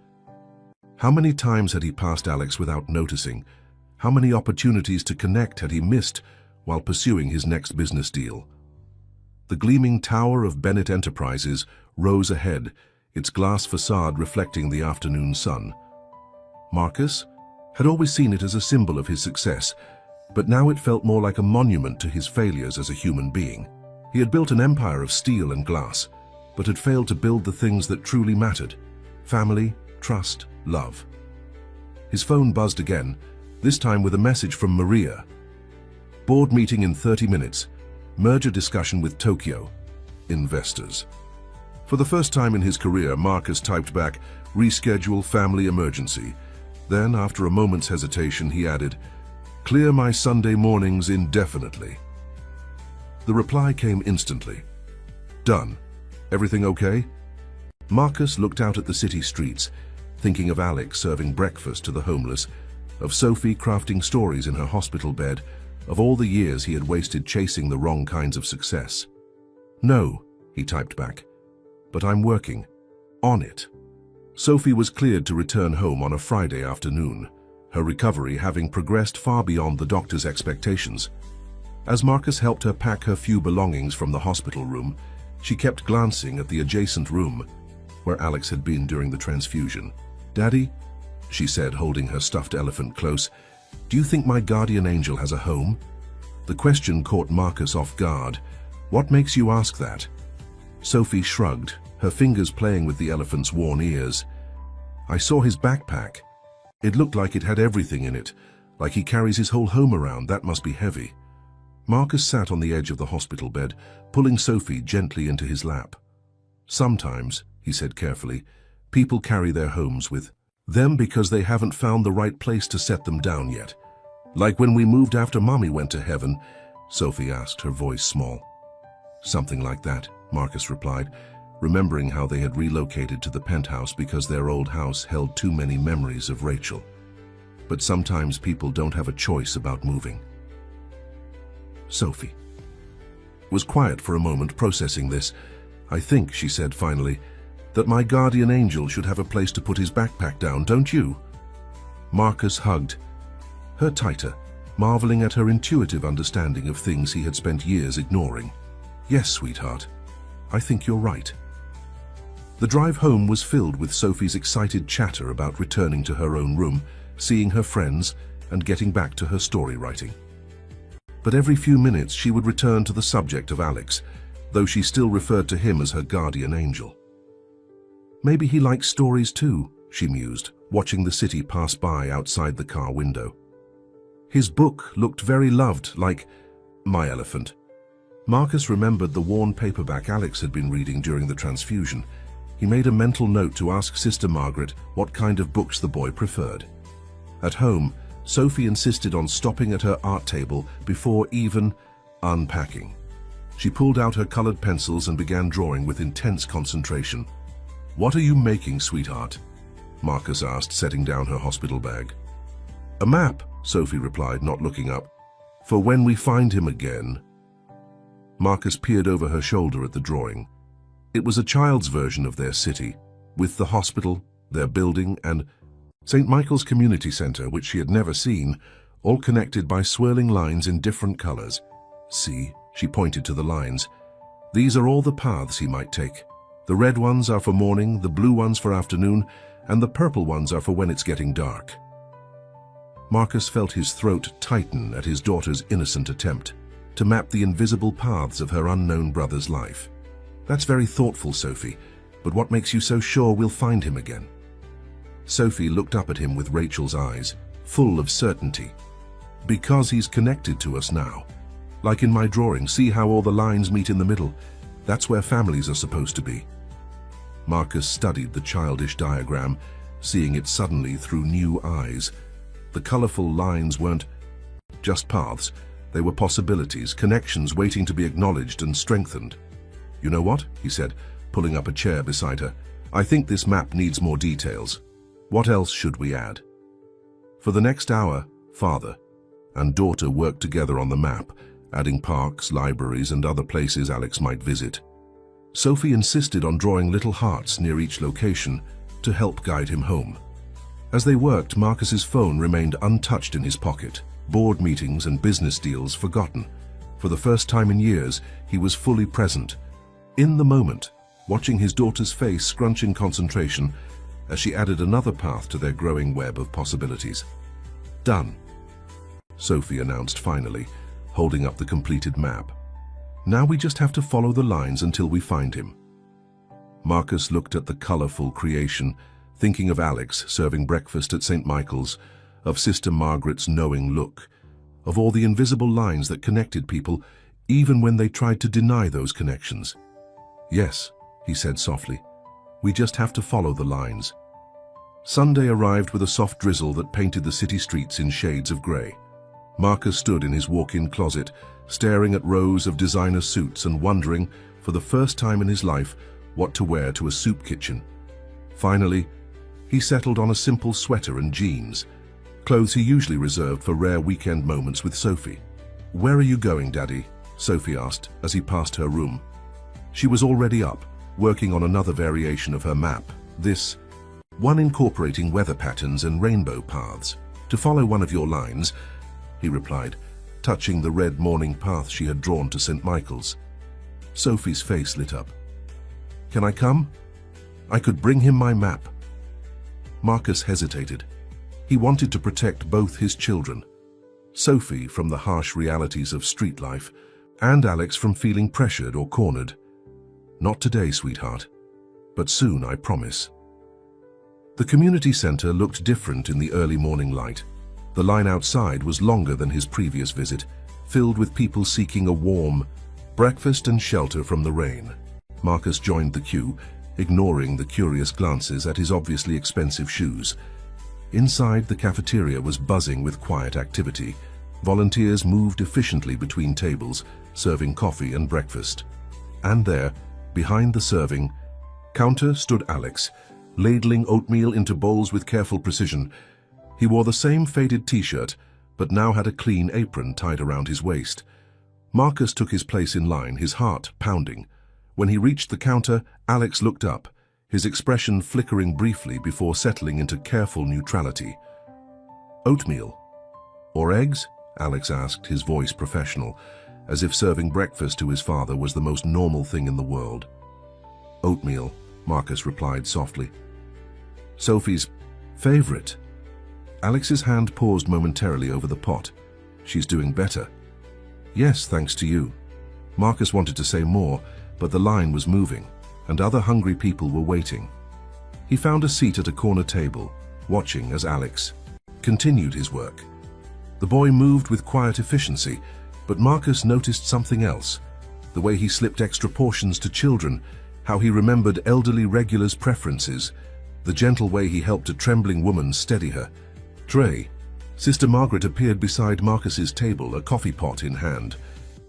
How many times had he passed Alex without noticing? How many opportunities to connect had he missed while pursuing his next business deal? The gleaming tower of Bennett Enterprises rose ahead, its glass facade reflecting the afternoon sun. Marcus had always seen it as a symbol of his success, but now it felt more like a monument to his failures as a human being. He had built an empire of steel and glass, but had failed to build the things that truly mattered: family, trust, love. His phone buzzed again, this time with a message from Maria. Board meeting in 30 minutes. Merger discussion with Tokyo. Investors. For the first time in his career, Marcus typed back, "Reschedule family emergency." Then, after a moment's hesitation, he added, "Clear my Sunday mornings indefinitely." The reply came instantly. Done. Everything okay? Marcus looked out at the city streets, thinking of Alex serving breakfast to the homeless, of Sophie crafting stories in her hospital bed, of all the years he had wasted chasing the wrong kinds of success. "No," he typed back, "but I'm working. On it." Sophie was cleared to return home on a Friday afternoon, her recovery having progressed far beyond the doctor's expectations. As Marcus helped her pack her few belongings from the hospital room, she kept glancing at the adjacent room where Alex had been during the transfusion. "Daddy," she said, holding her stuffed elephant close, "do you think my guardian angel has a home?" The question caught Marcus off guard. "What makes you ask that?" Sophie shrugged, her fingers playing with the elephant's worn ears. "I saw his backpack. It looked like it had everything in it, like he carries his whole home around. That must be heavy." Marcus sat on the edge of the hospital bed, pulling Sophie gently into his lap. "Sometimes," he said carefully, "people carry their homes with them because they haven't found the right place to set them down yet. Like when we moved after Mommy went to heaven," Sophie asked, her voice small. "Something like that," Marcus replied, remembering how they had relocated to the penthouse because their old house held too many memories of Rachel. But sometimes people don't have a choice about moving. Sophie was quiet for a moment, processing this. "I think," she said finally, "that my guardian angel should have a place to put his backpack down, don't you?" Marcus hugged her tighter, marveling at her intuitive understanding of things he had spent years ignoring. "Yes, sweetheart, I think you're right." The drive home was filled with Sophie's excited chatter about returning to her own room, seeing her friends, and getting back to her story writing. But every few minutes she would return to the subject of Alex, though she still referred to him as her guardian angel. "Maybe he likes stories too," she mused, watching the city pass by outside the car window. "His book looked very loved, like My Elephant." Marcus remembered the worn paperback Alex had been reading during the transfusion. He made a mental note to ask Sister Margaret what kind of books the boy preferred. At home, Sophie insisted on stopping at her art table before even unpacking. She pulled out her colored pencils and began drawing with intense concentration. "What are you making, sweetheart?" Marcus asked, setting down her hospital bag. "A map," Sophie replied, not looking up. "For when we find him again." Marcus peered over her shoulder at the drawing. It was a child's version of their city, with the hospital, their building, and St. Michael's Community Center, which she had never seen, all connected by swirling lines in different colors. "See," she pointed to the lines. "These are all the paths he might take. The red ones are for morning, the blue ones for afternoon, and the purple ones are for when it's getting dark." Marcus felt his throat tighten at his daughter's innocent attempt to map the invisible paths of her unknown brother's life. "That's very thoughtful, Sophie, but what makes you so sure we'll find him again?" Sophie looked up at him with Rachel's eyes, full of certainty. "Because he's connected to us now. Like in my drawing, see how all the lines meet in the middle? That's where families are supposed to be." Marcus studied the childish diagram, seeing it suddenly through new eyes. The colorful lines weren't just paths, they were possibilities, connections waiting to be acknowledged and strengthened. "You know what?" he said, pulling up a chair beside her. "I think this map needs more details. What else should we add?" For the next hour, father and daughter worked together on the map, adding parks, libraries, and other places Alex might visit. Sophie insisted on drawing little hearts near each location to help guide him home. As they worked, Marcus's phone remained untouched in his pocket, board meetings and business deals forgotten. For the first time in years, he was fully present, in the moment, watching his daughter's face scrunch in concentration as she added another path to their growing web of possibilities. "Done," Sophie announced finally, holding up the completed map. "Now we just have to follow the lines until we find him." Marcus looked at the colorful creation, thinking of Alex serving breakfast at St. Michael's, of Sister Margaret's knowing look, of all the invisible lines that connected people, even when they tried to deny those connections. "Yes," he said softly, "we just have to follow the lines." Sunday arrived with a soft drizzle that painted the city streets in shades of gray. Marcus stood in his walk-in closet, staring at rows of designer suits and wondering, for the first time in his life, what to wear to a soup kitchen. Finally, he settled on a simple sweater and jeans, clothes he usually reserved for rare weekend moments with Sophie. "Where are you going, Daddy?" Sophie asked as he passed her room. She was already up, working on another variation of her map, this one incorporating weather patterns and rainbow paths. "To follow one of your lines," he replied, touching the red morning path she had drawn to St. Michael's. Sophie's face lit up. "Can I come? I could bring him my map." Marcus hesitated. He wanted to protect both his children, Sophie from the harsh realities of street life, and Alex from feeling pressured or cornered. "Not today, sweetheart, but soon, I promise." The community center looked different in the early morning light. The line outside was longer than his previous visit, filled with people seeking a warm breakfast and shelter from the rain. Marcus joined the queue, ignoring the curious glances at his obviously expensive shoes. Inside, the cafeteria was buzzing with quiet activity. Volunteers moved efficiently between tables, serving coffee and breakfast. And there, behind the serving counter, stood Alex, ladling oatmeal into bowls with careful precision. He wore the same faded t-shirt, but now had a clean apron tied around his waist. Marcus took his place in line, his heart pounding. When he reached the counter, Alex looked up, his expression flickering briefly before settling into careful neutrality. "Oatmeal? Or eggs?" Alex asked, his voice professional, as if serving breakfast to his father was the most normal thing in the world. "Oatmeal," Marcus replied softly. "Sophie's favorite." Alex's hand paused momentarily over the pot. "She's doing better." "Yes, thanks to you." Marcus wanted to say more, but the line was moving, and other hungry people were waiting. He found a seat at a corner table, watching as Alex continued his work. The boy moved with quiet efficiency, but Marcus noticed something else. The way he slipped extra portions to children, how he remembered elderly regulars' preferences, the gentle way he helped a trembling woman steady her tray. Sister Margaret appeared beside Marcus's table, a coffee pot in hand.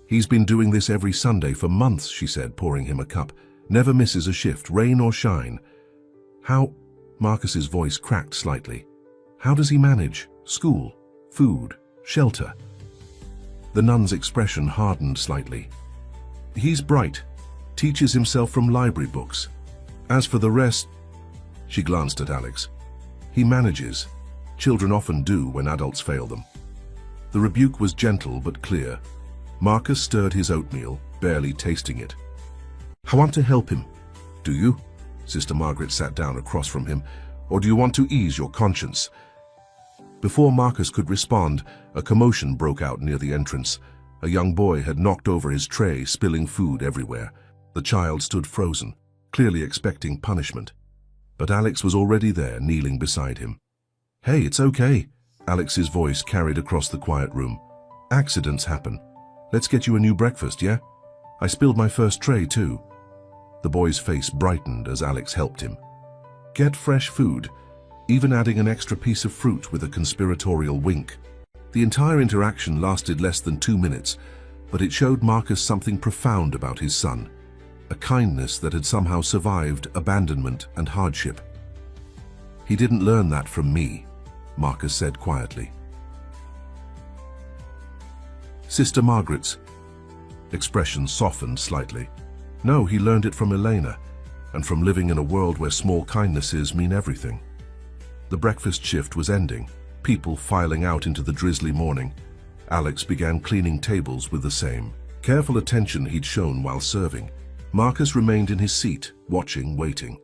"He's been doing this every Sunday for months," she said, pouring him a cup. "Never misses a shift, rain or shine." "How?" Marcus's voice cracked slightly. "How does he manage? School, food, shelter?" The nun's expression hardened slightly. "He's bright, teaches himself from library books. As for the rest," she glanced at Alex, "he manages. Children often do when adults fail them." The rebuke was gentle but clear. Marcus stirred his oatmeal, barely tasting it. "I want to help him." "Do you?" Sister Margaret sat down across from him. "Or do you want to ease your conscience?" Before Marcus could respond, a commotion broke out near the entrance. A young boy had knocked over his tray, spilling food everywhere. The child stood frozen, clearly expecting punishment. But Alex was already there, kneeling beside him. "Hey, it's okay," Alex's voice carried across the quiet room. "Accidents happen. Let's get you a new breakfast, yeah? I spilled my first tray too." The boy's face brightened as Alex helped him. "Get fresh food," even adding an extra piece of fruit with a conspiratorial wink. The entire interaction lasted less than 2 minutes, but it showed Marcus something profound about his son, a kindness that had somehow survived abandonment and hardship. "He didn't learn that from me," Marcus said quietly. Sister Margaret's expression softened slightly. No, he learned it from Elena, and from living in a world where small kindnesses mean everything. The breakfast shift was ending, people filing out into the drizzly morning. Alex began cleaning tables with the same careful attention he'd shown while serving. Marcus remained in his seat, watching, waiting.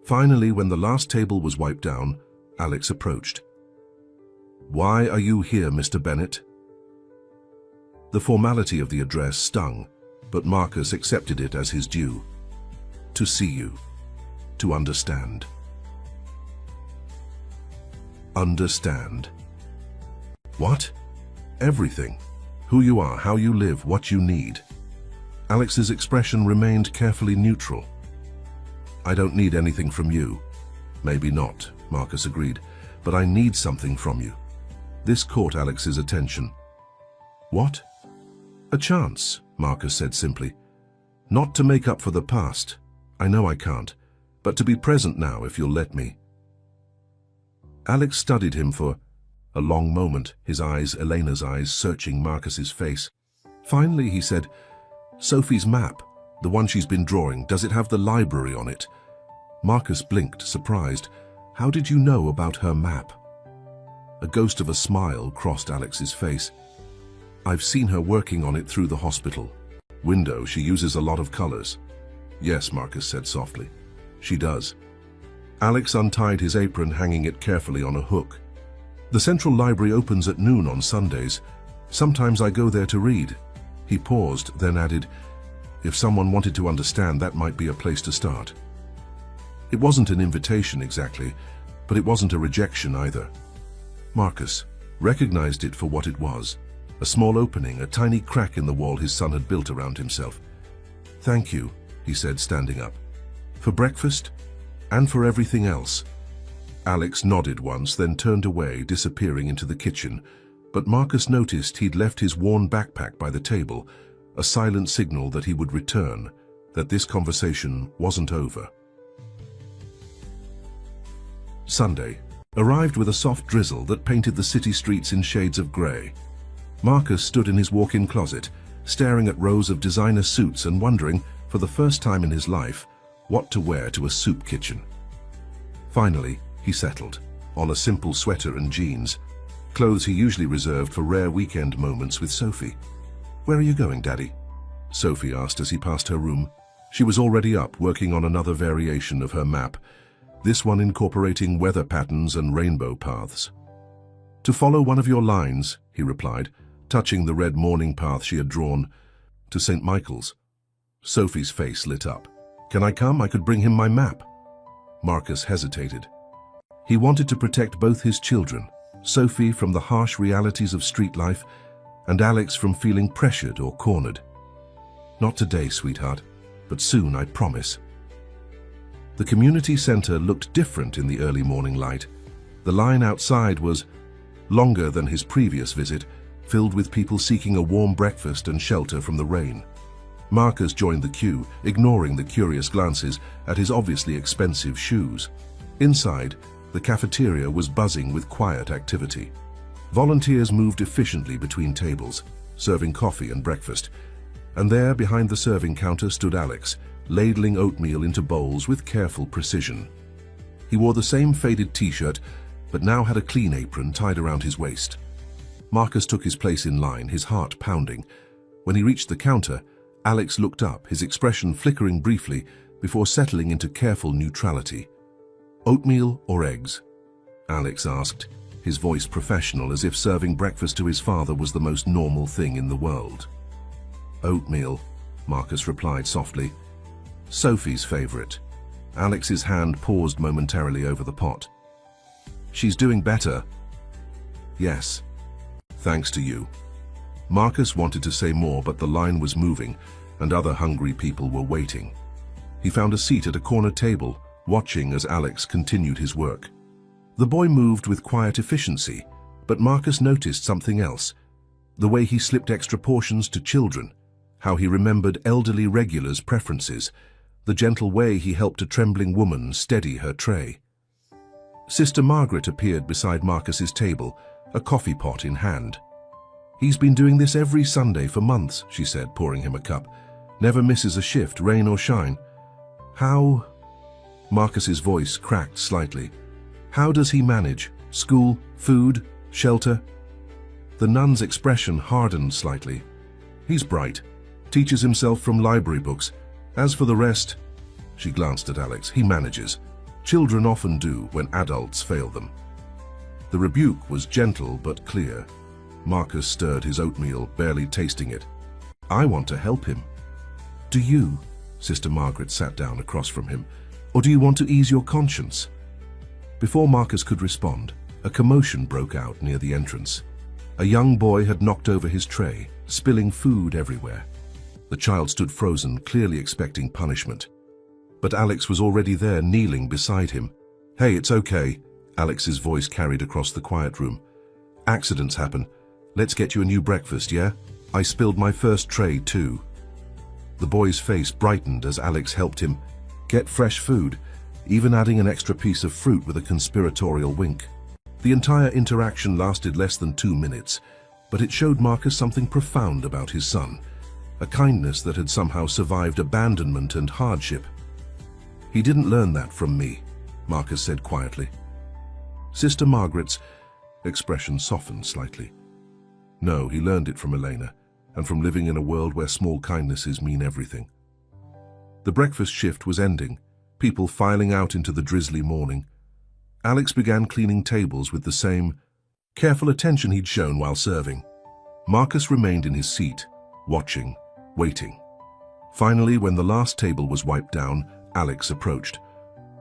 Finally, when the last table was wiped down, Alex approached. "Why are you here, Mr. Bennett?" The formality of the address stung, but Marcus accepted it as his due. "To see you. To understand." Understand. What? Everything. Who you are, how you live, what you need. Alex's expression remained carefully neutral. "I don't need anything from you." "Maybe not," Marcus agreed, "but I need something from you." This caught Alex's attention. "What?" "A chance," Marcus said simply. "Not to make up for the past. I know I can't, but to be present now if you'll let me." Alex studied him for a long moment, his eyes, Elena's eyes, searching Marcus's face. Finally, he said, "Sophie's map, the one she's been drawing, does it have the library on it?" Marcus blinked, surprised. "How did you know about her map?" A ghost of a smile crossed Alex's face. "I've seen her working on it through the hospital. Window, she uses a lot of colors." "Yes," Marcus said softly. "She does." Alex untied his apron, hanging it carefully on a hook. "The Central Library opens at noon on Sundays. Sometimes I go there to read." He paused, then added, "If someone wanted to understand, that might be a place to start." It wasn't an invitation exactly, but it wasn't a rejection either. Marcus recognized it for what it was, a small opening, a tiny crack in the wall his son had built around himself. "Thank you," he said, standing up. "For breakfast and for everything else." Alex nodded once, then turned away, disappearing into the kitchen, but Marcus noticed he'd left his worn backpack by the table, a silent signal that he would return, that this conversation wasn't over. Sunday arrived with a soft drizzle that painted the city streets in shades of grey. Marcus stood in his walk-in closet, staring at rows of designer suits and wondering, for the first time in his life, what to wear to a soup kitchen. Finally, he settled on a simple sweater and jeans, clothes he usually reserved for rare weekend moments with Sophie. "Where are you going, Daddy?" Sophie asked as he passed her room. She was already up, working on another variation of her map, this one incorporating weather patterns and rainbow paths. "To follow one of your lines," he replied, touching the red morning path she had drawn, "to St. Michael's." Sophie's face lit up. "Can I come? I could bring him my map." Marcus hesitated. He wanted to protect both his children, Sophie from the harsh realities of street life, and Alex from feeling pressured or cornered. "Not today, sweetheart, but soon, I promise." The community center looked different in the early morning light. The line outside was longer than his previous visit, filled with people seeking a warm breakfast and shelter from the rain. Marcus joined the queue, ignoring the curious glances at his obviously expensive shoes. Inside, the cafeteria was buzzing with quiet activity. Volunteers moved efficiently between tables, serving coffee and breakfast. And there, behind the serving counter, stood Alex, ladling oatmeal into bowls with careful precision. He wore the same faded t-shirt, but now had a clean apron tied around his waist. Marcus took his place in line, his heart pounding. When he reached the counter, Alex looked up, his expression flickering briefly before settling into careful neutrality. "Oatmeal or eggs?" Alex asked, his voice professional, as if serving breakfast to his father was the most normal thing in the world. "Oatmeal," Marcus replied softly. "Sophie's favorite." Alex's hand paused momentarily over the pot. "She's doing better." "Yes, thanks to you." Marcus wanted to say more, but the line was moving, and other hungry people were waiting. He found a seat at a corner table, watching as Alex continued his work. The boy moved with quiet efficiency, but Marcus noticed something else. The way he slipped extra portions to children, how he remembered elderly regulars' preferences, the gentle way he helped a trembling woman steady her tray. Sister Margaret appeared beside Marcus's table, a coffee pot in hand. He's been doing this every Sunday for months, she said, pouring him a cup. Never misses a shift, rain or shine. How? Marcus's voice cracked slightly. How does he manage? School, food, shelter? The nun's expression hardened slightly. He's bright, teaches himself from library books. As for the rest, she glanced at Alex, he manages. Children often do when adults fail them. The rebuke was gentle but clear. Marcus stirred his oatmeal, barely tasting it. I want to help him. Do you? Sister Margaret sat down across from him. Or do you want to ease your conscience? Before Marcus could respond, a commotion broke out near the entrance. A young boy had knocked over his tray, spilling food everywhere. The child stood frozen, clearly expecting punishment. But Alex was already there, kneeling beside him. Hey, it's okay, Alex's voice carried across the quiet room. Accidents happen. Let's get you a new breakfast, yeah? I spilled my first tray too. The boy's face brightened as Alex helped him get fresh food, even adding an extra piece of fruit with a conspiratorial wink. The entire interaction lasted less than 2 minutes, but it showed Marcus something profound about his son, a kindness that had somehow survived abandonment and hardship. He didn't learn that from me, Marcus said quietly. Sister Margaret's expression softened slightly. No, he learned it from Elena, and from living in a world where small kindnesses mean everything. The breakfast shift was ending, people filing out into the drizzly morning. Alex began cleaning tables with the same careful attention he'd shown while serving. Marcus remained in his seat, watching, waiting. Finally, when the last table was wiped down, Alex approached.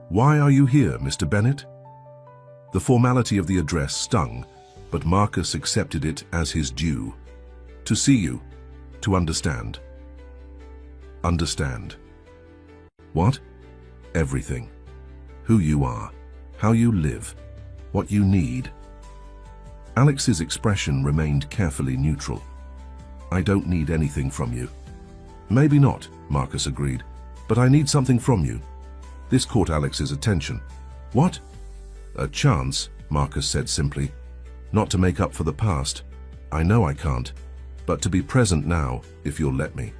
Why are you here, Mr. Bennett? The formality of the address stung, but Marcus accepted it as his due. To see you, to understand. Understand. What? Everything. Who you are, how you live, what you need. Alex's expression remained carefully neutral. I don't need anything from you. Maybe not, Marcus agreed, but I need something from you. This caught Alex's attention. What? A chance, Marcus said simply. Not to make up for the past. I know I can't, but to be present now, if you'll let me.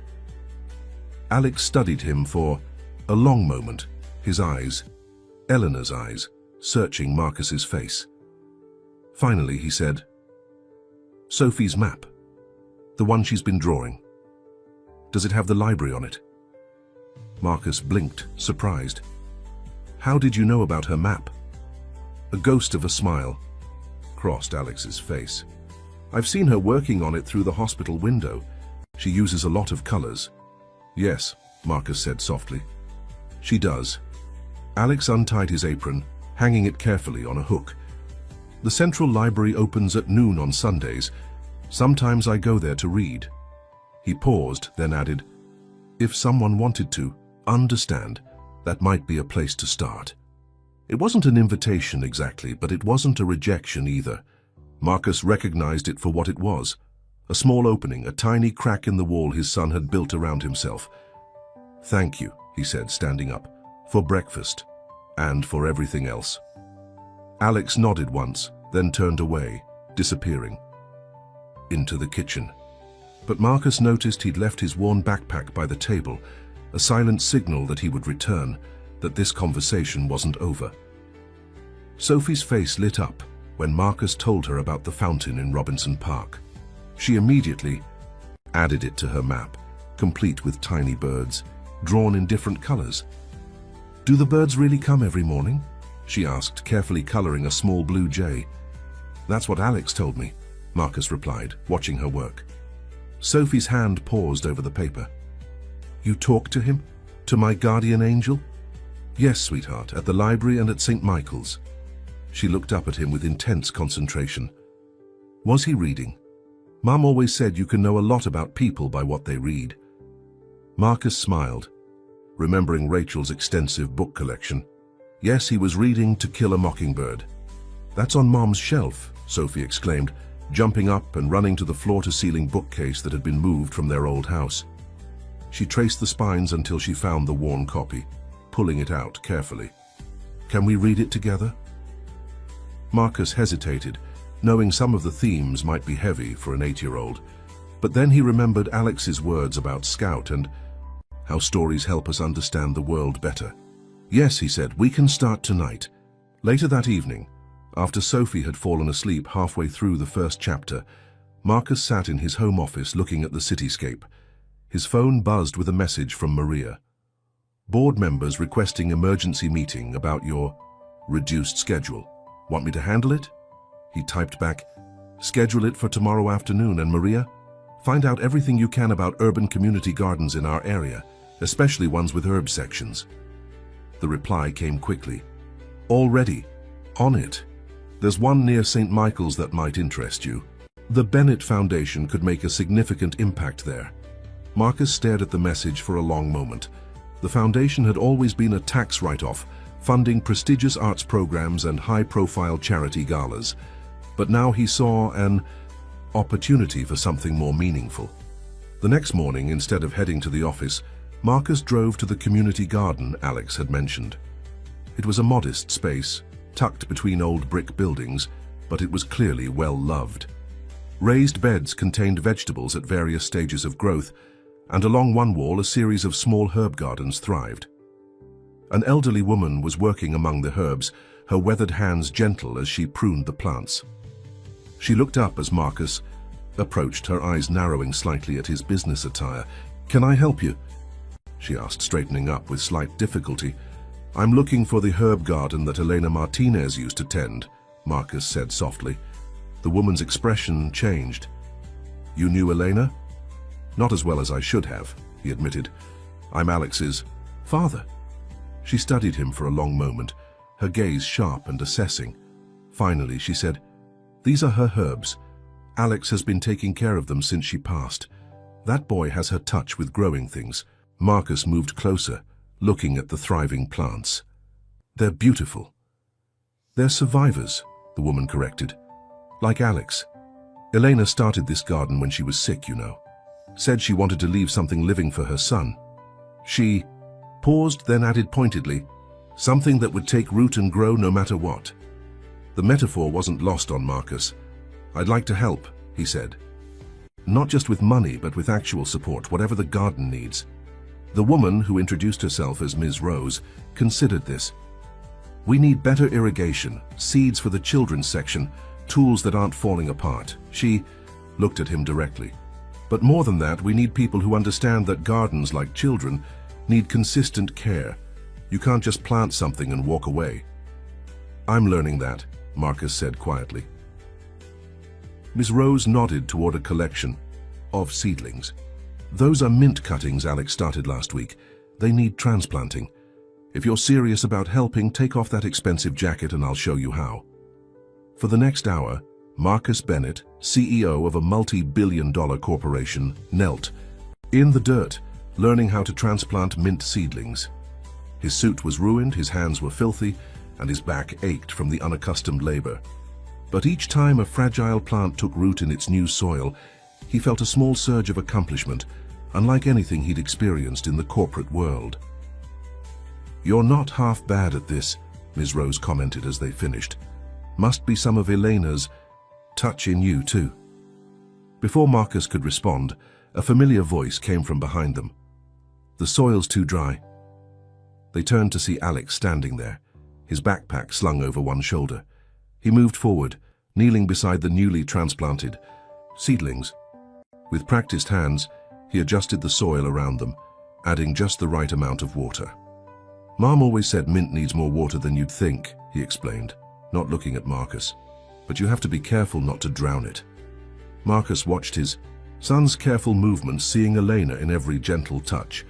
Alex studied him for a long moment, his eyes, Eleanor's eyes, searching Marcus's face. Finally, he said, Sophie's map. The one she's been drawing. Does it have the library on it? Marcus blinked, surprised. How did you know about her map? A ghost of a smile crossed Alex's face. I've seen her working on it through the hospital window. She uses a lot of colors. Yes, Marcus said softly. She does. Alex untied his apron, hanging it carefully on a hook. The Central Library opens at noon on Sundays. Sometimes I go there to read. He paused, then added, if someone wanted to understand, that might be a place to start. It wasn't an invitation exactly, but it wasn't a rejection either. Marcus recognized it for what it was. A small opening, a tiny crack in the wall his son had built around himself. Thank you, he said, standing up, for breakfast, and for everything else. Alex nodded once, then turned away, disappearing into the kitchen. But Marcus noticed he'd left his worn backpack by the table, a silent signal that he would return, that this conversation wasn't over. Sophie's face lit up when Marcus told her about the fountain in Robinson Park. She immediately added it to her map, complete with tiny birds, drawn in different colors. Do the birds really come every morning? She asked, carefully coloring a small blue jay. That's what Alex told me, Marcus replied, watching her work. Sophie's hand paused over the paper. You talked to him? To my guardian angel? Yes, sweetheart, at the library and at St. Michael's. She looked up at him with intense concentration. Was he reading? Mom always said you can know a lot about people by what they read. Marcus smiled, remembering Rachel's extensive book collection. Yes, he was reading To Kill a Mockingbird. That's on Mom's shelf, Sophie exclaimed, jumping up and running to the floor-to-ceiling bookcase that had been moved from their old house. She traced the spines until she found the worn copy, pulling it out carefully. Can we read it together? Marcus hesitated, knowing some of the themes might be heavy for an 8-year-old. But then he remembered Alex's words about Scout and how stories help us understand the world better. "Yes," he said, "we can start tonight." Later that evening, after Sophie had fallen asleep halfway through the first chapter, Marcus sat in his home office looking at the cityscape. His phone buzzed with a message from Maria. "Board members requesting emergency meeting about your reduced schedule. Want me to handle it?" He typed back, "Schedule it for tomorrow afternoon, and Maria, find out everything you can about urban community gardens in our area, especially ones with herb sections." The reply came quickly. "Already. On it. There's one near St. Michael's that might interest you. The Bennett Foundation could make a significant impact there." Marcus stared at the message for a long moment. The foundation had always been a tax write-off, funding prestigious arts programs and high-profile charity galas. But now he saw an opportunity for something more meaningful. The next morning, instead of heading to the office, Marcus drove to the community garden Alex had mentioned. It was a modest space, tucked between old brick buildings, but it was clearly well loved. Raised beds contained vegetables at various stages of growth, and along one wall a series of small herb gardens thrived. An elderly woman was working among the herbs, her weathered hands gentle as she pruned the plants. She looked up as Marcus approached, her eyes narrowing slightly at his business attire. "Can I help you?" she asked, straightening up with slight difficulty. "I'm looking for the herb garden that Elena Martinez used to tend," Marcus said softly. The woman's expression changed. "You knew Elena?" "Not as well as I should have," he admitted. "I'm Alex's father." She studied him for a long moment, her gaze sharp and assessing. Finally, she said, "These are her herbs. Alex has been taking care of them since she passed. That boy has her touch with growing things." Marcus moved closer, looking at the thriving plants. "They're beautiful." "They're survivors," the woman corrected. "Like Alex. Elena started this garden when she was sick, you know. Said she wanted to leave something living for her son. She paused, then added pointedly, something that would take root and grow no matter what." The metaphor wasn't lost on Marcus. "I'd like to help," he said. "Not just with money, but with actual support, whatever the garden needs." The woman, who introduced herself as Ms. Rose, considered this. "We need better irrigation, seeds for the children's section, tools that aren't falling apart." She looked at him directly. "But more than that, we need people who understand that gardens, like children, need consistent care. You can't just plant something and walk away." "I'm learning that," Marcus said quietly. Ms. Rose nodded toward a collection of seedlings. "Those are mint cuttings Alex started last week. They need transplanting. If you're serious about helping, take off that expensive jacket and I'll show you how." For the next hour, Marcus Bennett, CEO of a multi-billion-dollar corporation, knelt in the dirt, learning how to transplant mint seedlings. His suit was ruined, his hands were filthy, and his back ached from the unaccustomed labor. But each time a fragile plant took root in its new soil, he felt a small surge of accomplishment, unlike anything he'd experienced in the corporate world. "You're not half bad at this," Ms. Rose commented as they finished. "Must be some of Elena's touch in you, too." Before Marcus could respond, a familiar voice came from behind them. "The soil's too dry." They turned to see Alex standing there, his backpack slung over one shoulder. He moved forward, kneeling beside the newly transplanted seedlings. With practiced hands, he adjusted the soil around them, adding just the right amount of water. "Mom always said mint needs more water than you'd think," he explained, not looking at Marcus. "But you have to be careful not to drown it." Marcus watched his son's careful movements, seeing Elena in every gentle touch.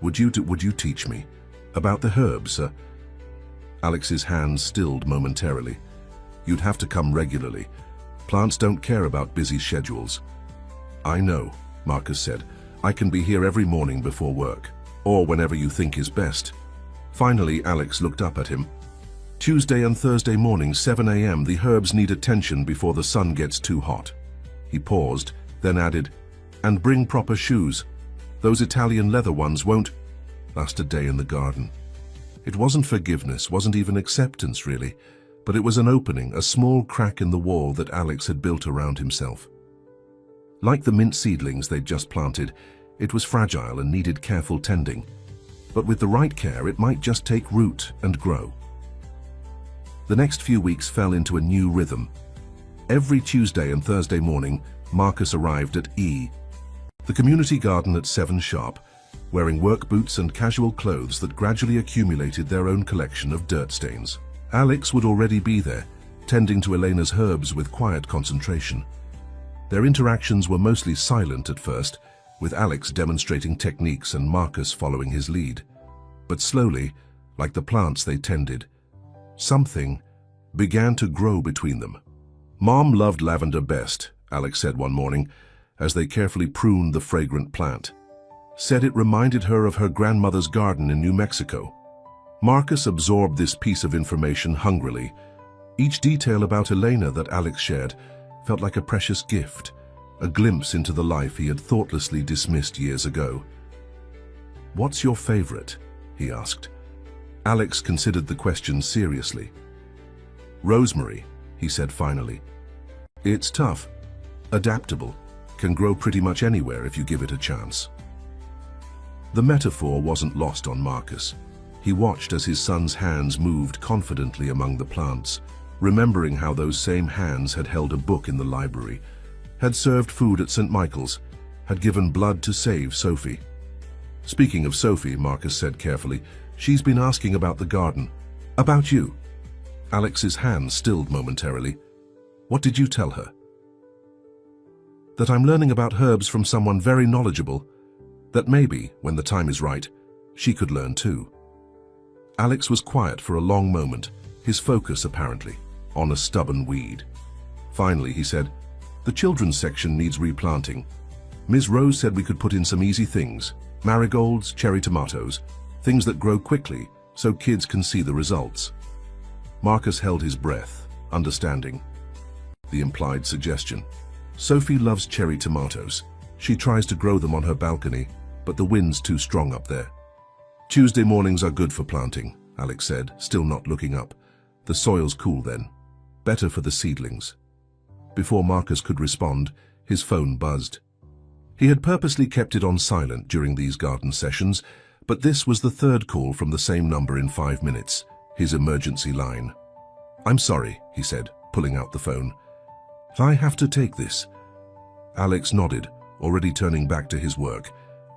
Would you teach me about the herbs, sir?" Alex's hands stilled momentarily. "You'd have to come regularly. Plants don't care about busy schedules." "I know," Marcus said. "I can be here every morning before work, or whenever you think is best." Finally, Alex looked up at him. "Tuesday and Thursday mornings, 7 a.m. The herbs need attention before the sun gets too hot." He paused, then added, "And bring proper shoes. Those Italian leather ones won't last a day in the garden." It wasn't forgiveness, wasn't even acceptance, really. but it was an opening, a small crack in the wall that Alex had built around himself. Like the mint seedlings they'd just planted, it was fragile and needed careful tending. But with the right care, it might just take root and grow. The next few weeks fell into a new rhythm. Every Tuesday and Thursday morning, Marcus arrived at E, the community garden at 7 sharp, wearing work boots and casual clothes that gradually accumulated their own collection of dirt stains. Alex would already be there, tending to Elena's herbs with quiet concentration. Their interactions were mostly silent at first, with Alex demonstrating techniques and Marcus following his lead. But slowly, like the plants they tended, something began to grow between them. Mom loved lavender best, Alex said one morning, as they carefully pruned the fragrant plant. Said it reminded her of her grandmother's garden in New Mexico. Marcus absorbed this piece of information hungrily. Each detail about Elena that Alex shared felt like a precious gift, a glimpse into the life he had thoughtlessly dismissed years ago. "What's your favorite?" he asked. Alex considered the question seriously. "Rosemary," he said finally. "It's tough, adaptable, can grow pretty much anywhere if you give it a chance." The metaphor wasn't lost on Marcus. He watched as his son's hands moved confidently among the plants, remembering how those same hands had held a book in the library, had served food at St. Michael's, had given blood to save Sophie. "Speaking of Sophie," Marcus said carefully, "she's been asking about the garden. About you." Alex's hand stilled momentarily. "What did you tell her?" "That I'm learning about herbs from someone very knowledgeable, that maybe, when the time is right, she could learn too." Alex was quiet for a long moment, his focus apparently on a stubborn weed. Finally, he said, "The children's section needs replanting. Ms. Rose said we could put in some easy things, marigolds, cherry tomatoes, things that grow quickly so kids can see the results." Marcus held his breath, understanding the implied suggestion. "Sophie loves cherry tomatoes. She tries to grow them on her balcony, but the wind's too strong up there." "Tuesday mornings are good for planting," Alex said, still not looking up. "The soil's cool then. Better for the seedlings." Before Marcus could respond, his phone buzzed. He had purposely kept it on silent during these garden sessions, but this was the third call from the same number in 5 minutes, his emergency line. "I'm sorry," he said, pulling out the phone. "I have to take this." Alex nodded, already turning back to his work.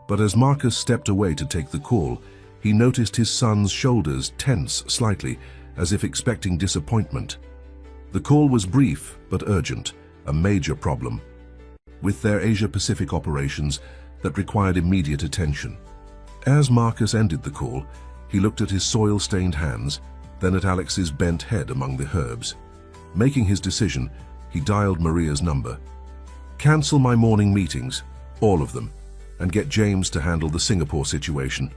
But as Marcus stepped away to take the call, he noticed his son's shoulders tense slightly, as if expecting disappointment. The call was brief but urgent, a major problem, with their Asia-Pacific operations that required immediate attention. As Marcus ended the call, he looked at his soil-stained hands, then at Alex's bent head among the herbs. Making his decision, he dialed Maria's number. "Cancel my morning meetings, all of them, and get James to handle the Singapore situation.